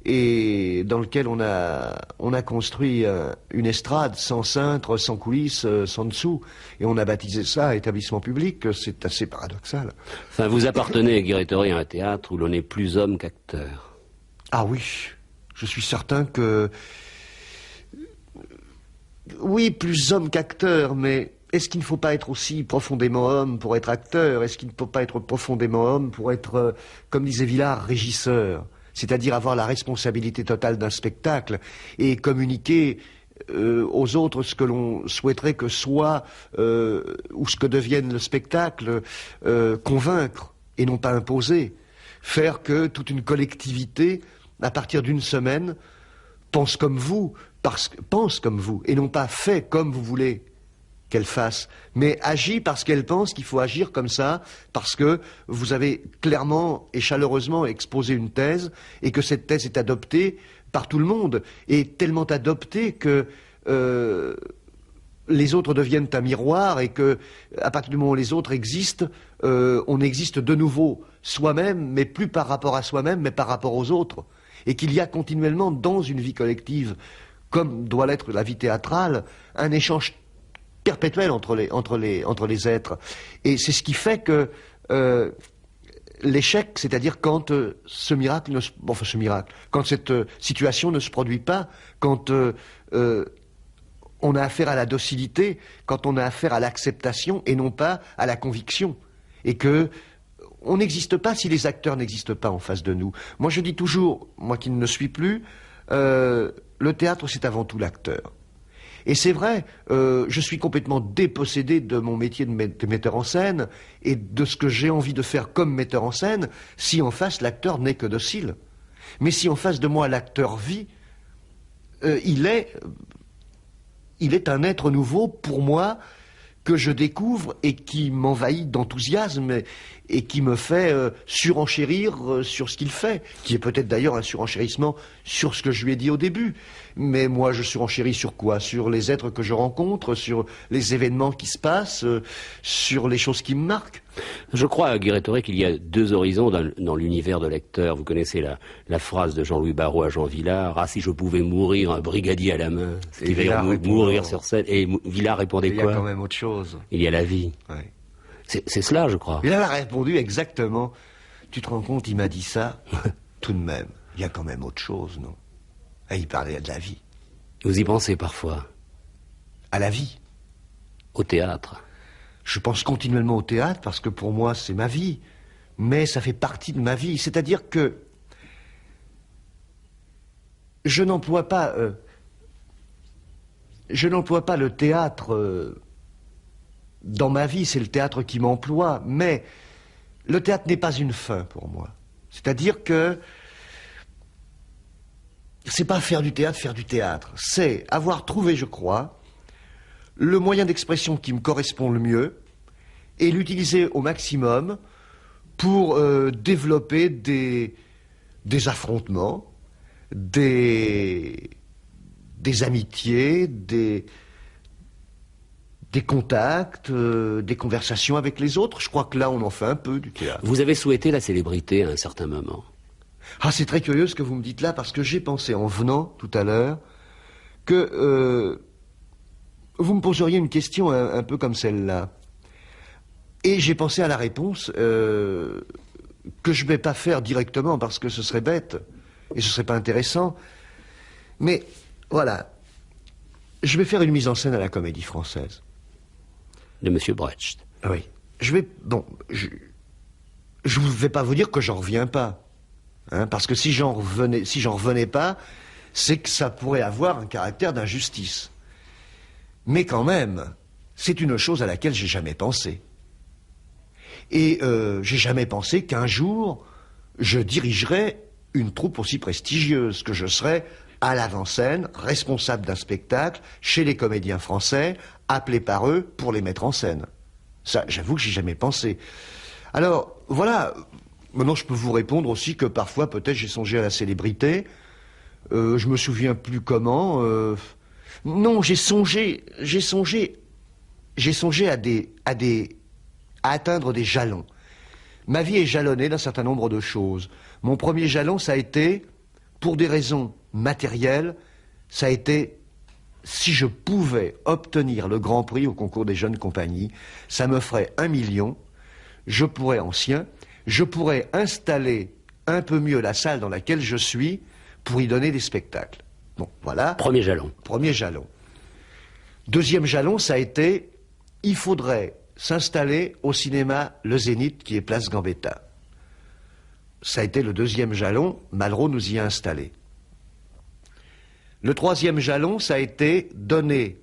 B: et dans lequel on a construit une estrade sans cintre, sans coulisses, sans dessous. Et on a baptisé ça établissement public. C'est assez paradoxal.
A: Enfin, vous appartenez, Guérétory, à un théâtre où l'on est plus homme qu'acteur.
B: Ah oui, je suis certain que... Oui, plus homme qu'acteur, mais est-ce qu'il ne faut pas être aussi profondément homme pour être acteur? Est-ce qu'il ne faut pas être profondément homme pour être, comme disait Villard, régisseur? C'est-à-dire avoir la responsabilité totale d'un spectacle et communiquer aux autres ce que l'on souhaiterait que soit ou ce que devienne le spectacle, convaincre et non pas imposer. Faire que toute une collectivité, à partir d'une semaine, pense comme vous, pense comme vous, et non pas fait comme vous voulez qu'elle fasse, mais agit parce qu'elle pense qu'il faut agir comme ça, parce que vous avez clairement et chaleureusement exposé une thèse, et que cette thèse est adoptée par tout le monde, et tellement adoptée que les autres deviennent un miroir, et que, à partir du moment où les autres existent, on existe de nouveau soi-même, mais plus par rapport à soi-même, mais par rapport aux autres. Et qu'il y a continuellement dans une vie collective, comme doit l'être la vie théâtrale, un échange perpétuel entre les êtres. Et c'est ce qui fait que l'échec, c'est-à-dire quand ce miracle, quand cette situation ne se produit pas, quand on a affaire à la docilité, quand on a affaire à l'acceptation et non pas à la conviction, et que on n'existe pas si les acteurs n'existent pas en face de nous. Moi je dis toujours, moi qui ne le suis plus, le théâtre c'est avant tout l'acteur. Et c'est vrai, je suis complètement dépossédé de mon métier de metteur en scène et de ce que j'ai envie de faire comme metteur en scène si en face l'acteur n'est que docile. Mais si en face de moi l'acteur vit, il est un être nouveau pour moi que je découvre et qui m'envahit d'enthousiasme et qui me fait surenchérir sur ce qu'il fait, qui est peut-être d'ailleurs un surenchérissement sur ce que je lui ai dit au début. Mais moi, je surenchéris sur quoi? Sur les êtres que je rencontre, sur les événements qui se passent, sur les choses qui me marquent.
A: Je crois, Guérétory, qu'il y a deux horizons dans l'univers de l'acteur. Vous connaissez la phrase de Jean-Louis Barrault à Jean Villard, « Ah, si je pouvais mourir, un brigadier à la main », c'est-à-dire mourir sur scène. Et Villard répondait quoi?
B: Il y a quand même autre chose.
A: Il y a la vie.
B: Ouais.
A: C'est cela, je crois.
B: Il a répondu exactement. Tu te rends compte, il m'a dit ça. Tout de même, il y a quand même autre chose, non? Et il parlait de la vie.
A: Vous y pensez parfois?
B: À la vie.
A: Au théâtre?
B: Je pense continuellement au théâtre parce que pour moi, c'est ma vie. Mais ça fait partie de ma vie. C'est-à-dire que je n'emploie pas le théâtre dans ma vie, c'est le théâtre qui m'emploie, mais le théâtre n'est pas une fin pour moi. C'est-à-dire que c'est pas faire du théâtre, c'est avoir trouvé, je crois, le moyen d'expression qui me correspond le mieux et l'utiliser au maximum pour développer des affrontements, des amitiés, des contacts, des conversations avec les autres. Je crois que là, on en fait un peu du théâtre.
A: Vous avez souhaité la célébrité à un certain moment.
B: Ah, c'est très curieux ce que vous me dites là, parce que j'ai pensé en venant tout à l'heure que vous me poseriez une question un peu comme celle-là. Et j'ai pensé à la réponse que je ne vais pas faire directement parce que ce serait bête et ce serait pas intéressant. Mais voilà, je vais faire une mise en scène à la Comédie Française.
A: De Monsieur Brecht.
B: Oui. Je vais vais pas vous dire que j'en reviens pas, hein, parce que si j'en revenais pas, c'est que ça pourrait avoir un caractère d'injustice. Mais quand même, c'est une chose à laquelle j'ai jamais pensé. Et j'ai jamais pensé qu'un jour, je dirigerais une troupe aussi prestigieuse, que je serais à l'avant-scène, responsable d'un spectacle, chez les comédiens français, appelé par eux pour les mettre en scène. Ça, j'avoue que j'ai jamais pensé. Alors, voilà, maintenant je peux vous répondre aussi que parfois, peut-être, j'ai songé à la célébrité. Je me souviens plus comment. Non, j'ai songé à atteindre des jalons. Ma vie est jalonnée d'un certain nombre de choses. Mon premier jalon, ça a été, pour des raisons matérielles, ça a été, si je pouvais obtenir le Grand Prix au concours des jeunes compagnies, ça me ferait 1 million, je pourrais installer un peu mieux la salle dans laquelle je suis pour y donner des spectacles. Bon, voilà.
A: Premier jalon.
B: Premier jalon. Deuxième jalon, ça a été, il faudrait s'installer au cinéma Le Zénith, qui est place Gambetta. Ça a été le deuxième jalon, Malraux nous y a installés. Le troisième jalon, ça a été donner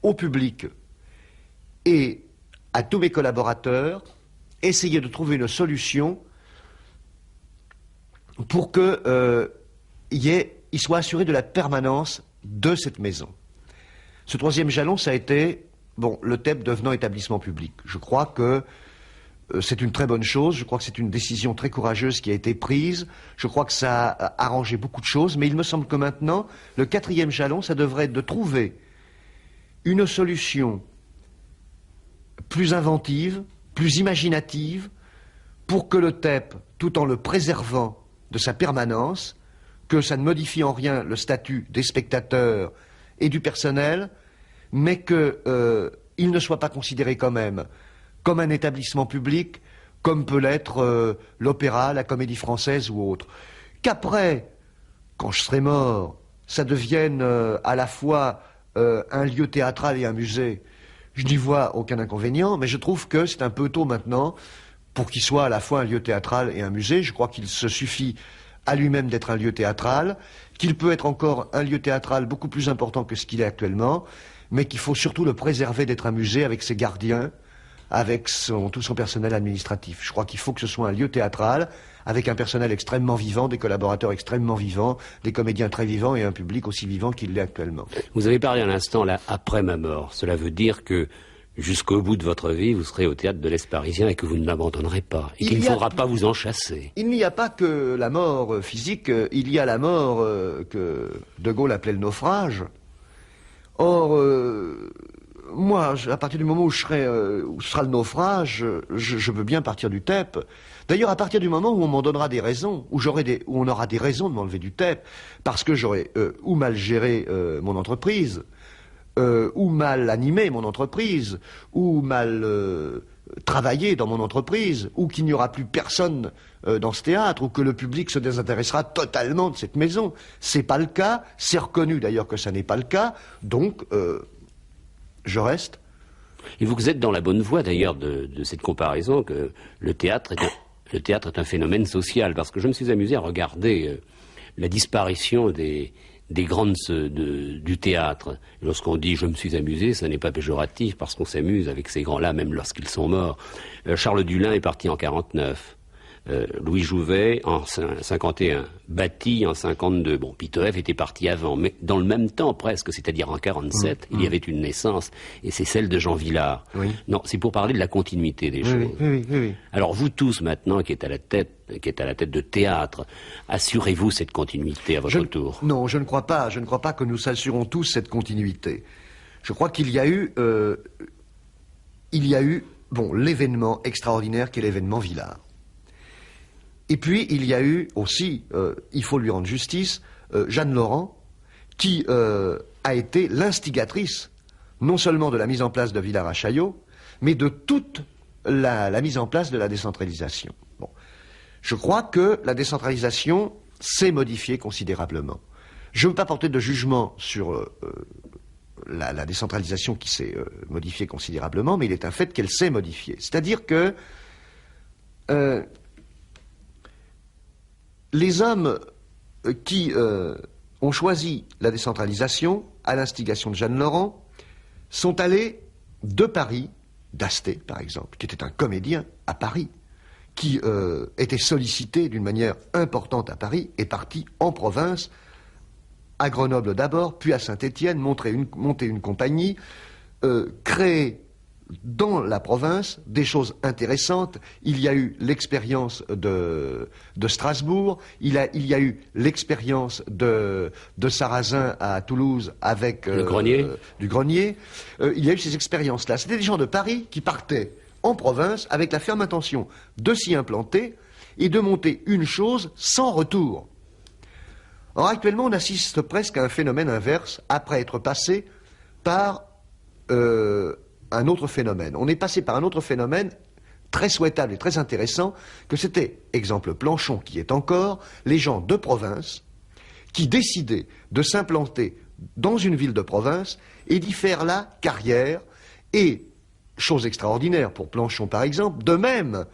B: au public et à tous mes collaborateurs, essayer de trouver une solution pour que il soit assuré de la permanence de cette maison. Ce troisième jalon, ça a été, bon, le TEP devenant établissement public. Je crois que c'est une très bonne chose, je crois que c'est une décision très courageuse qui a été prise, je crois que ça a arrangé beaucoup de choses, mais il me semble que maintenant, le quatrième jalon, ça devrait être de trouver une solution plus inventive, plus imaginative, pour que le TEP, tout en le préservant de sa permanence, que ça ne modifie en rien le statut des spectateurs et du personnel, mais qu'il ne soit pas considéré quand même comme un établissement public, comme peut l'être l'opéra, la Comédie Française ou autre. Qu'après, quand je serai mort, ça devienne à la fois un lieu théâtral et un musée, je n'y vois aucun inconvénient, mais je trouve que c'est un peu tôt maintenant pour qu'il soit à la fois un lieu théâtral et un musée. Je crois qu'il se suffit à lui-même d'être un lieu théâtral, qu'il peut être encore un lieu théâtral beaucoup plus important que ce qu'il est actuellement, mais qu'il faut surtout le préserver d'être un musée avec ses gardiens, avec tout son personnel administratif. Je crois qu'il faut que ce soit un lieu théâtral, avec un personnel extrêmement vivant, des collaborateurs extrêmement vivants, des comédiens très vivants et un public aussi vivant qu'il l'est actuellement.
A: Vous avez parlé à l'instant, là, après ma mort. Cela veut dire que jusqu'au bout de votre vie, vous serez au théâtre de l'Est parisien et que vous ne l'abandonnerez pas. Et qu'il ne faudra pas vous en chasser. Il
B: n'y a pas que la mort physique, il y a la mort que De Gaulle appelait le naufrage. Or, moi, à partir du moment où sera le naufrage, je veux bien partir du TEP. D'ailleurs, à partir du moment où on m'en donnera des raisons, où on aura des raisons de m'enlever du TEP, parce que j'aurai ou mal géré mon entreprise, ou mal animé mon entreprise, ou mal travaillé dans mon entreprise, ou qu'il n'y aura plus personne dans ce théâtre, ou que le public se désintéressera totalement de cette maison. C'est pas le cas, c'est reconnu d'ailleurs que ça n'est pas le cas, donc je reste.
A: Et vous êtes dans la bonne voie d'ailleurs de cette comparaison que le théâtre est un phénomène social, parce que je me suis amusé à regarder la disparition des grandes du théâtre. Lorsqu'on dit « je me suis amusé », ça n'est pas péjoratif, parce qu'on s'amuse avec ces grands-là, même lorsqu'ils sont morts. Charles Dulin est parti en 1949. Louis Jouvet en 51, Bâti en 52. Bon, Pitoëff était parti avant, mais dans le même temps presque, c'est-à-dire en 47, il y avait une naissance, et c'est celle de Jean Vilar. Oui. Non, c'est pour parler de la continuité des choses.
B: Oui.
A: Alors vous tous maintenant qui êtes à la tête de théâtre, assurez-vous cette continuité à votre tour?
B: Non, je ne crois pas. Je ne crois pas que nous assurons tous cette continuité. Je crois qu'il y a eu, l'événement extraordinaire qu'est l'événement Vilar. Et puis, il y a eu aussi, il faut lui rendre justice, Jeanne Laurent, qui a été l'instigatrice, non seulement de la mise en place de Vilar à Chaillot, mais de toute la mise en place de la décentralisation. Bon. Je crois que la décentralisation s'est modifiée considérablement. Je ne veux pas porter de jugement sur la décentralisation qui s'est modifiée considérablement, mais il est un fait qu'elle s'est modifiée. C'est-à-dire que les hommes qui ont choisi la décentralisation, à l'instigation de Jeanne Laurent, sont allés de Paris, d'Asté par exemple, qui était un comédien à Paris, qui était sollicité d'une manière importante à Paris, est parti en province, à Grenoble d'abord, puis à Saint-Étienne, monter une compagnie, créer dans la province des choses intéressantes. Il y a eu l'expérience de Strasbourg, il y a eu l'expérience de Sarrazin à Toulouse avec du Grenier. Il y a eu ces expériences-là. C'était des gens de Paris qui partaient en province avec la ferme intention de s'y implanter et de monter une chose sans retour. Or, actuellement, on assiste presque à un phénomène inverse après être passé par un autre phénomène. On est passé par un autre phénomène très souhaitable et très intéressant, que c'était, exemple Planchon qui est encore, les gens de province qui décidaient de s'implanter dans une ville de province et d'y faire la carrière et, chose extraordinaire pour Planchon par exemple, de même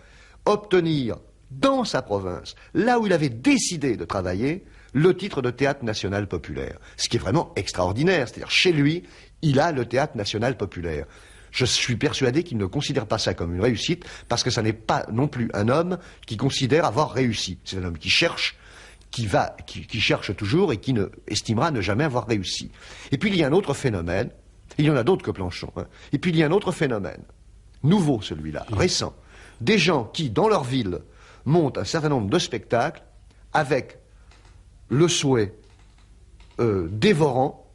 B: obtenir dans sa province, là où il avait décidé de travailler, le titre de théâtre national populaire. Ce qui est vraiment extraordinaire, c'est-à-dire chez lui, il a le théâtre national populaire. Je suis persuadé qu'il ne considère pas ça comme une réussite, parce que ça n'est pas non plus un homme qui considère avoir réussi. C'est un homme qui cherche, qui cherche toujours et qui estimera ne jamais avoir réussi. Et puis il y a un autre phénomène, il y en a d'autres que Planchon, hein. Et puis il y a un autre phénomène, nouveau celui-là, récent, des gens qui, dans leur ville, montent un certain nombre de spectacles avec le souhait dévorant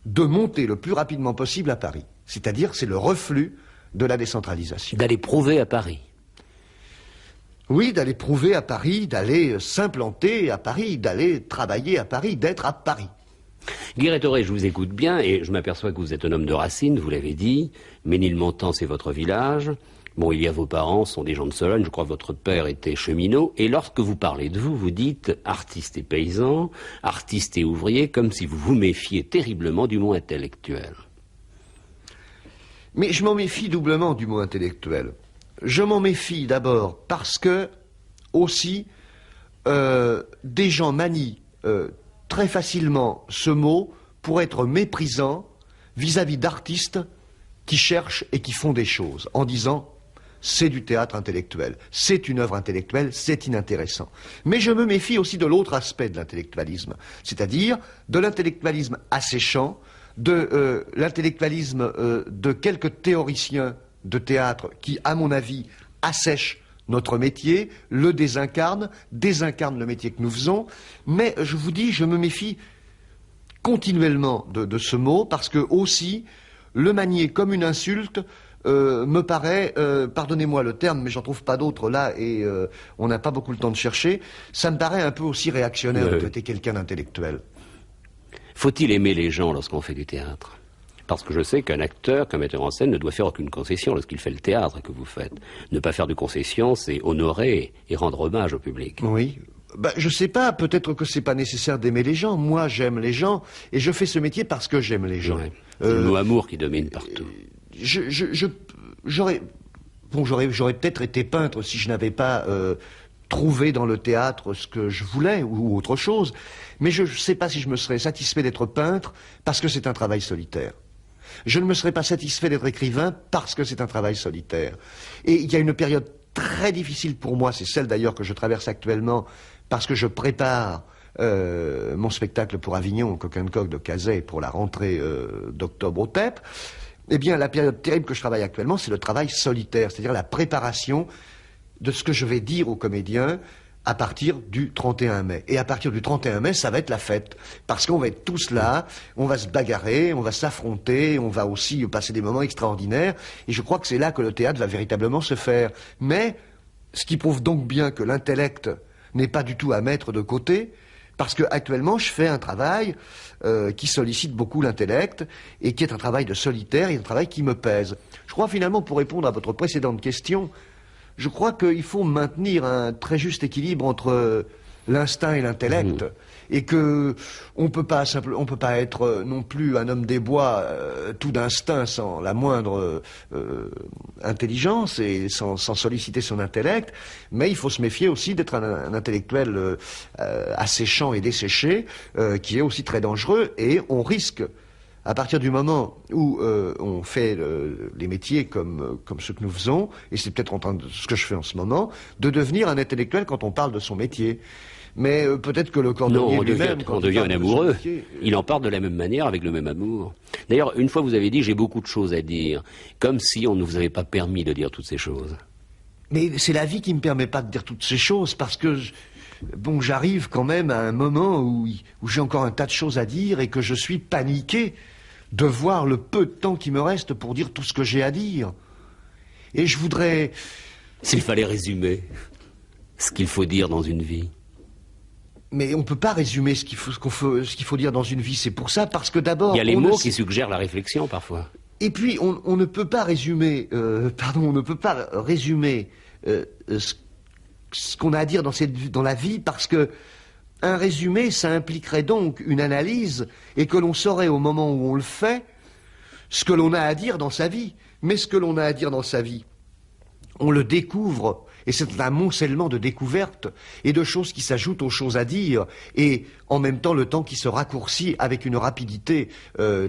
B: de monter le plus rapidement possible à Paris. C'est-à-dire, c'est le reflux de la décentralisation.
A: D'aller prouver à Paris.
B: Oui, d'aller prouver à Paris, d'aller s'implanter à Paris, d'aller travailler à Paris, d'être à Paris.
A: Guy Rétoré, je vous écoute bien et je m'aperçois que vous êtes un homme de racines, vous l'avez dit. Ménilmontant, c'est votre village. Bon, il y a vos parents, sont des gens de Sologne, je crois que votre père était cheminot, et lorsque vous parlez de vous, vous dites artiste et paysan, artiste et ouvrier, comme si vous vous méfiez terriblement du mot intellectuel.
B: Mais je m'en méfie doublement du mot intellectuel. Je m'en méfie d'abord parce que, aussi, des gens manient très facilement ce mot pour être méprisant vis-à-vis d'artistes qui cherchent et qui font des choses, en disant c'est du théâtre intellectuel, c'est une œuvre intellectuelle, c'est inintéressant. Mais je me méfie aussi de l'autre aspect de l'intellectualisme, c'est-à-dire de l'intellectualisme asséchant, de l'intellectualisme de quelques théoriciens de théâtre qui, à mon avis, assèchent notre métier, le désincarnent le métier que nous faisons. Mais je vous dis, je me méfie continuellement de ce mot, parce que aussi, le manier comme une insulte me paraît, pardonnez-moi le terme, mais j'en trouve pas d'autre là, et on n'a pas beaucoup le temps de chercher, ça me paraît un peu aussi réactionnaire de traiter quelqu'un d'intellectuel.
A: Faut-il aimer les gens lorsqu'on fait du théâtre? Parce que je sais qu'un acteur, qu'un metteur en scène ne doit faire aucune concession lorsqu'il fait le théâtre que vous faites. Ne pas faire de concession, c'est honorer et rendre hommage au public.
B: Oui. Ben, je sais pas, peut-être que c'est pas nécessaire d'aimer les gens. Moi, j'aime les gens, et je fais ce métier parce que j'aime les gens.
A: Ouais. C'est le mot amour qui domine partout.
B: J'aurais peut-être été peintre si je n'avais pas trouvé dans le théâtre ce que je voulais, ou autre chose. Mais je ne sais pas si je me serais satisfait d'être peintre parce que c'est un travail solitaire. Je ne me serais pas satisfait d'être écrivain parce que c'est un travail solitaire. Et il y a une période très difficile pour moi, c'est celle d'ailleurs que je traverse actuellement, parce que je prépare mon spectacle pour Avignon, au Coq and Coq de Cazet, pour la rentrée d'octobre au TEP. Eh bien, la période terrible que je travaille actuellement, c'est le travail solitaire, c'est-à-dire la préparation de ce que je vais dire aux comédiens à partir du 31 mai. Et à partir du 31 mai, ça va être la fête. Parce qu'on va être tous là, on va se bagarrer, on va s'affronter, on va aussi passer des moments extraordinaires. Et je crois que c'est là que le théâtre va véritablement se faire. Mais, ce qui prouve donc bien que l'intellect n'est pas du tout à mettre de côté, parce que actuellement, je fais un travail qui sollicite beaucoup l'intellect et qui est un travail de solitaire et un travail qui me pèse. Je crois finalement, pour répondre à votre précédente question, je crois qu'il faut maintenir un très juste équilibre entre l'instinct et l'intellect, et que on peut pas être non plus un homme des bois tout d'instinct sans la moindre intelligence et sans solliciter son intellect, mais il faut se méfier aussi d'être un intellectuel asséchant et desséché, qui est aussi très dangereux, et on risque, à partir du moment où on fait les métiers comme ceux que nous faisons, et c'est peut-être ce que je fais en ce moment, de devenir un intellectuel quand on parle de son métier. Mais peut-être que le cordonnier lui-même...
A: on devient un amoureux. Il en parle de la même manière, avec le même amour. D'ailleurs, une fois vous avez dit, j'ai beaucoup de choses à dire, comme si on ne vous avait pas permis de dire toutes ces choses.
B: Mais c'est la vie qui ne me permet pas de dire toutes ces choses, parce que... Bon, j'arrive quand même à un moment où j'ai encore un tas de choses à dire et que je suis paniqué de voir le peu de temps qui me reste pour dire tout ce que j'ai à dire. Et je voudrais...
A: S'il fallait résumer ce qu'il faut dire dans une vie.
B: Mais on ne peut pas résumer ce qu'il faut dire dans une vie, c'est pour ça, parce que d'abord...
A: Il y a les mots qui suggèrent la réflexion, parfois.
B: Et puis, on ne peut pas résumer, on ne peut pas résumer ce qu'on a à dire dans la vie, parce que un résumé, ça impliquerait donc une analyse, et que l'on saurait au moment où on le fait, ce que l'on a à dire dans sa vie. Mais ce que l'on a à dire dans sa vie, on le découvre, et c'est un amoncellement de découvertes et de choses qui s'ajoutent aux choses à dire, et en même temps le temps qui se raccourcit avec une rapidité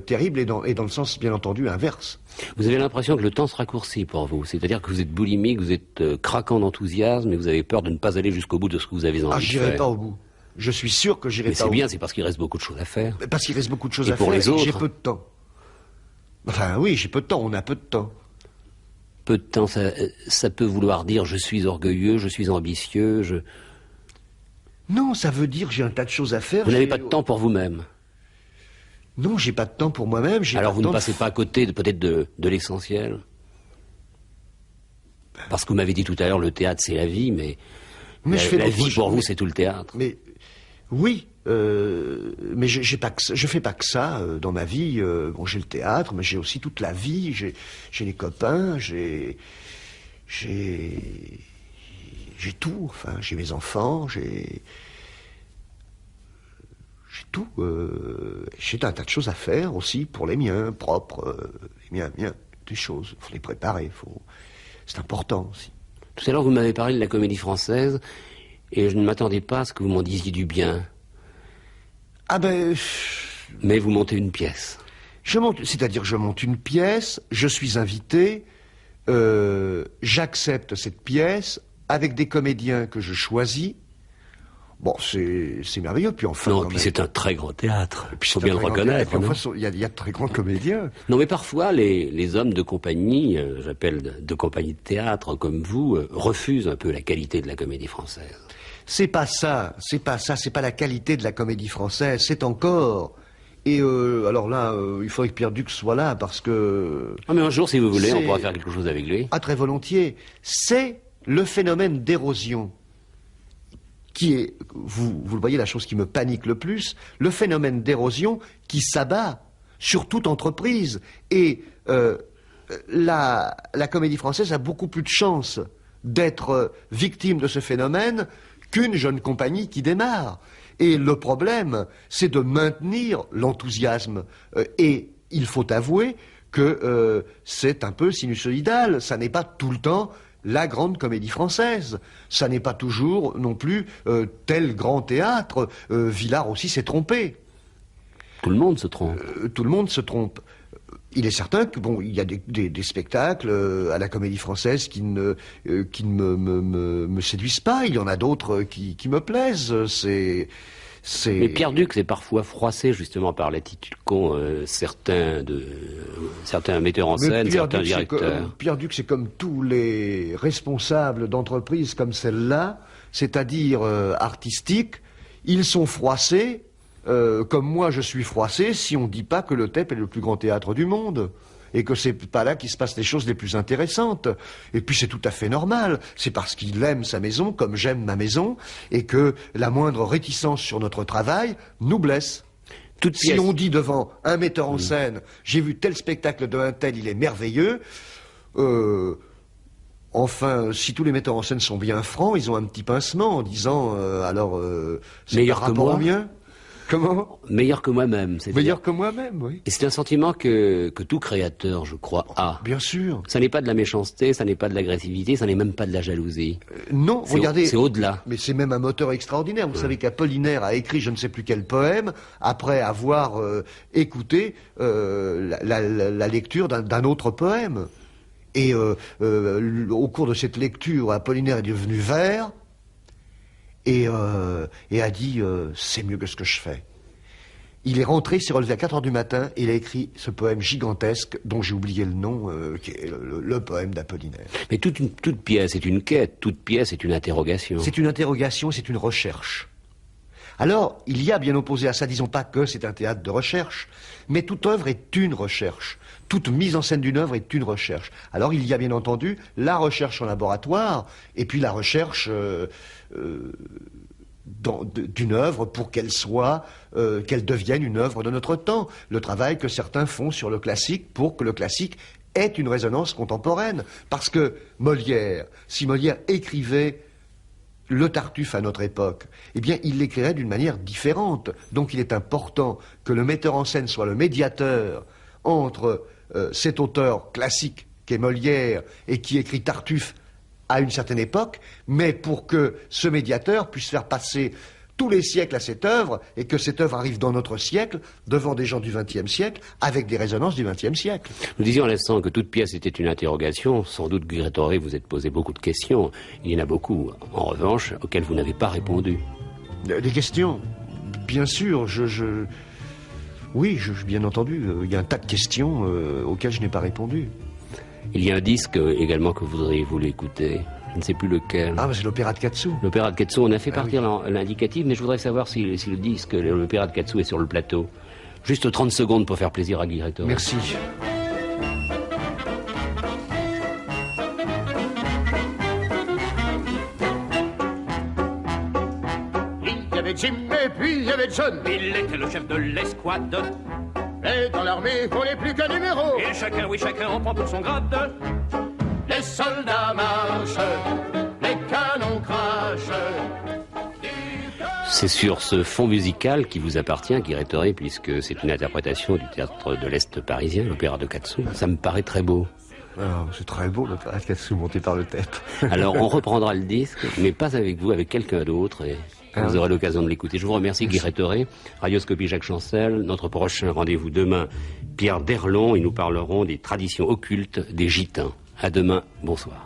B: terrible, et dans le sens bien entendu inverse.
A: Vous avez l'impression que le temps se raccourcit pour vous, c'est-à-dire que vous êtes boulimique, vous êtes craquant d'enthousiasme, et vous avez peur de ne pas aller jusqu'au bout de ce que vous avez envie de faire.
B: J'irai pas au bout. Je suis sûr que j'irai pas au bout.
A: Mais c'est bien, c'est parce qu'il reste beaucoup de choses à faire.
B: Parce qu'il reste beaucoup de choses
A: à faire, et
B: j'ai peu de temps. Enfin oui, j'ai peu de temps, on a peu de temps.
A: Peu de temps, ça peut vouloir dire je suis orgueilleux, je suis ambitieux,
B: Non, ça veut dire j'ai un tas de choses à faire.
A: Vous n'avez pas de temps pour vous-même.
B: Non, j'ai pas de temps pour moi-même.
A: Alors vous ne passez pas à côté peut-être de l'essentiel? Parce que vous m'avez dit tout à l'heure, le théâtre c'est la vie, mais la vie pour vous c'est tout le théâtre.
B: Mais oui, mais je fais pas que ça dans ma vie. Bon, j'ai le théâtre, mais j'ai aussi toute la vie. J'ai les copains, j'ai tout. Enfin, j'ai mes enfants, j'ai tout. J'ai un tas de choses à faire aussi pour les miens propres, les miens, des choses. Il faut les préparer. C'est important aussi.
A: Tout à l'heure, vous m'avez parlé de la comédie française, et je ne m'attendais pas à ce que vous m'en disiez du bien.
B: Ah ben...
A: Mais vous montez une pièce.
B: C'est-à-dire je monte une pièce, je suis invité, j'accepte cette pièce avec des comédiens que je choisis. Bon, c'est merveilleux. Puis enfin,
A: non, puis c'est un très grand théâtre. Il faut bien le reconnaître.
B: Enfin, il y a de très grands comédiens.
A: Non, mais parfois, les hommes de compagnie, j'appelle de compagnie de théâtre comme vous, refusent un peu la qualité de la comédie française.
B: C'est pas c'est pas la qualité de la comédie française, c'est encore... Et alors là, il faudrait que Pierre Dux soit là, parce que...
A: Ah, mais un jour, si vous voulez, on pourra faire quelque chose avec lui.
B: Ah, très volontiers. C'est le phénomène d'érosion qui est, vous le voyez, la chose qui me panique le plus, le phénomène d'érosion qui s'abat sur toute entreprise. Et la comédie française a beaucoup plus de chances d'être victime de ce phénomène qu'une jeune compagnie qui démarre. Et le problème, c'est de maintenir l'enthousiasme. Et il faut avouer que c'est un peu sinusoïdal. Ça n'est pas tout le temps la grande comédie française. Ça n'est pas toujours non plus tel grand théâtre. Villard aussi s'est trompé.
A: Tout le monde se trompe.
B: Tout le monde se trompe. il est certain que bon, il y a des spectacles à la Comédie Française qui ne me séduisent pas. Il y en a d'autres qui me plaisent.
A: Mais Pierre Duc c'est parfois froissé justement par l'attitude qu'ont certains metteurs en scène, certains directeurs.
B: Pierre Duc, c'est comme tous les responsables d'entreprises comme celle-là, c'est-à-dire artistiques. Ils sont froissés. Comme moi je suis froissé si on ne dit pas que le TEP est le plus grand théâtre du monde et que c'est pas là qu'il se passe les choses les plus intéressantes. Et puis c'est tout à fait normal, c'est parce qu'il aime sa maison comme j'aime ma maison et que la moindre réticence sur notre travail nous blesse. Si on dit devant un metteur en scène, j'ai vu tel spectacle d'un tel, il est merveilleux, enfin, si tous les metteurs en scène sont bien francs, ils ont un petit pincement en disant c'est par rapport au mien. Comment?
A: Meilleur que moi-même.
B: Meilleur que moi-même, oui.
A: Et c'est un sentiment que tout créateur, je crois, a.
B: Bien sûr.
A: Ça n'est pas de la méchanceté, ça n'est pas de l'agressivité, ça n'est même pas de la jalousie.
B: Non, regardez.
A: C'est au-delà.
B: Mais c'est même un moteur extraordinaire. Vous savez qu'Apollinaire a écrit je ne sais plus quel poème après avoir écouté la lecture d'un autre poème. Et au cours de cette lecture, Apollinaire est devenu vert. Et a dit c'est mieux que ce que je fais. Il est rentré, il s'est relevé à 4 heures du matin et il a écrit ce poème gigantesque dont j'ai oublié le nom, qui est le poème d'Apollinaire.
A: Mais toute pièce est une quête, toute pièce est une interrogation.
B: C'est une interrogation, c'est une recherche. Alors, il y a bien opposé à ça, disons pas que c'est un théâtre de recherche, mais toute œuvre est une recherche. Toute mise en scène d'une œuvre est une recherche. Alors, il y a bien entendu la recherche en laboratoire, et puis la recherche d'une œuvre pour qu'elle devienne une œuvre de notre temps. Le travail que certains font sur le classique pour que le classique ait une résonance contemporaine. Parce que si Molière écrivait le Tartuffe à notre époque, eh bien, il l'écrirait d'une manière différente. Donc, il est important que le metteur en scène soit le médiateur entre cet auteur classique qu'est Molière et qui écrit Tartuffe à une certaine époque, mais pour que ce médiateur puisse faire passer tous les siècles à cette œuvre et que cette œuvre arrive dans notre siècle, devant des gens du XXe siècle, avec des résonances du XXe siècle.
A: Nous disions à l'instant que toute pièce était une interrogation. Sans doute, Guy Rétoré, vous êtes posé beaucoup de questions. Il y en a beaucoup, en revanche, auxquelles vous n'avez pas répondu.
B: Des questions? Bien sûr, oui, bien entendu, il y a un tas de questions auxquelles je n'ai pas répondu.
A: Il y a un disque également que vous voulu écouter. Je ne sais plus lequel.
B: Ah, c'est l'opéra de Katsu.
A: L'opéra de Katsu, on a fait partir l'indicatif, mais je voudrais savoir si le disque, l'opéra de Katsu est sur le plateau. Juste 30 secondes pour faire plaisir à Guy Rétoré.
B: Merci.
C: Il y avait Jim et puis il y avait John.
D: Il était le chef de l'escouade.
C: Et dans l'armée, on n'est plus qu'un numéro.
D: Et chacun, oui, chacun en prend pour son grade.
C: Les soldats marchent, les canons crachent.
A: C'est sur ce fond musical qui vous appartient, Guy Rétoré, puisque c'est une interprétation du théâtre de l'Est parisien, l'opéra de Katsu. Ça me paraît très beau.
B: Ah, c'est très beau, l'opéra de Katsu monté par le tête.
A: Alors, on reprendra le disque, mais pas avec vous, avec quelqu'un d'autre. Et vous aurez l'occasion de l'écouter. Je vous remercie, Guy Rétoré. Radioscopie Jacques Chancel. Notre prochain rendez-vous demain, Pierre Derlon, et nous parlerons des traditions occultes des Gitans. À demain, bonsoir.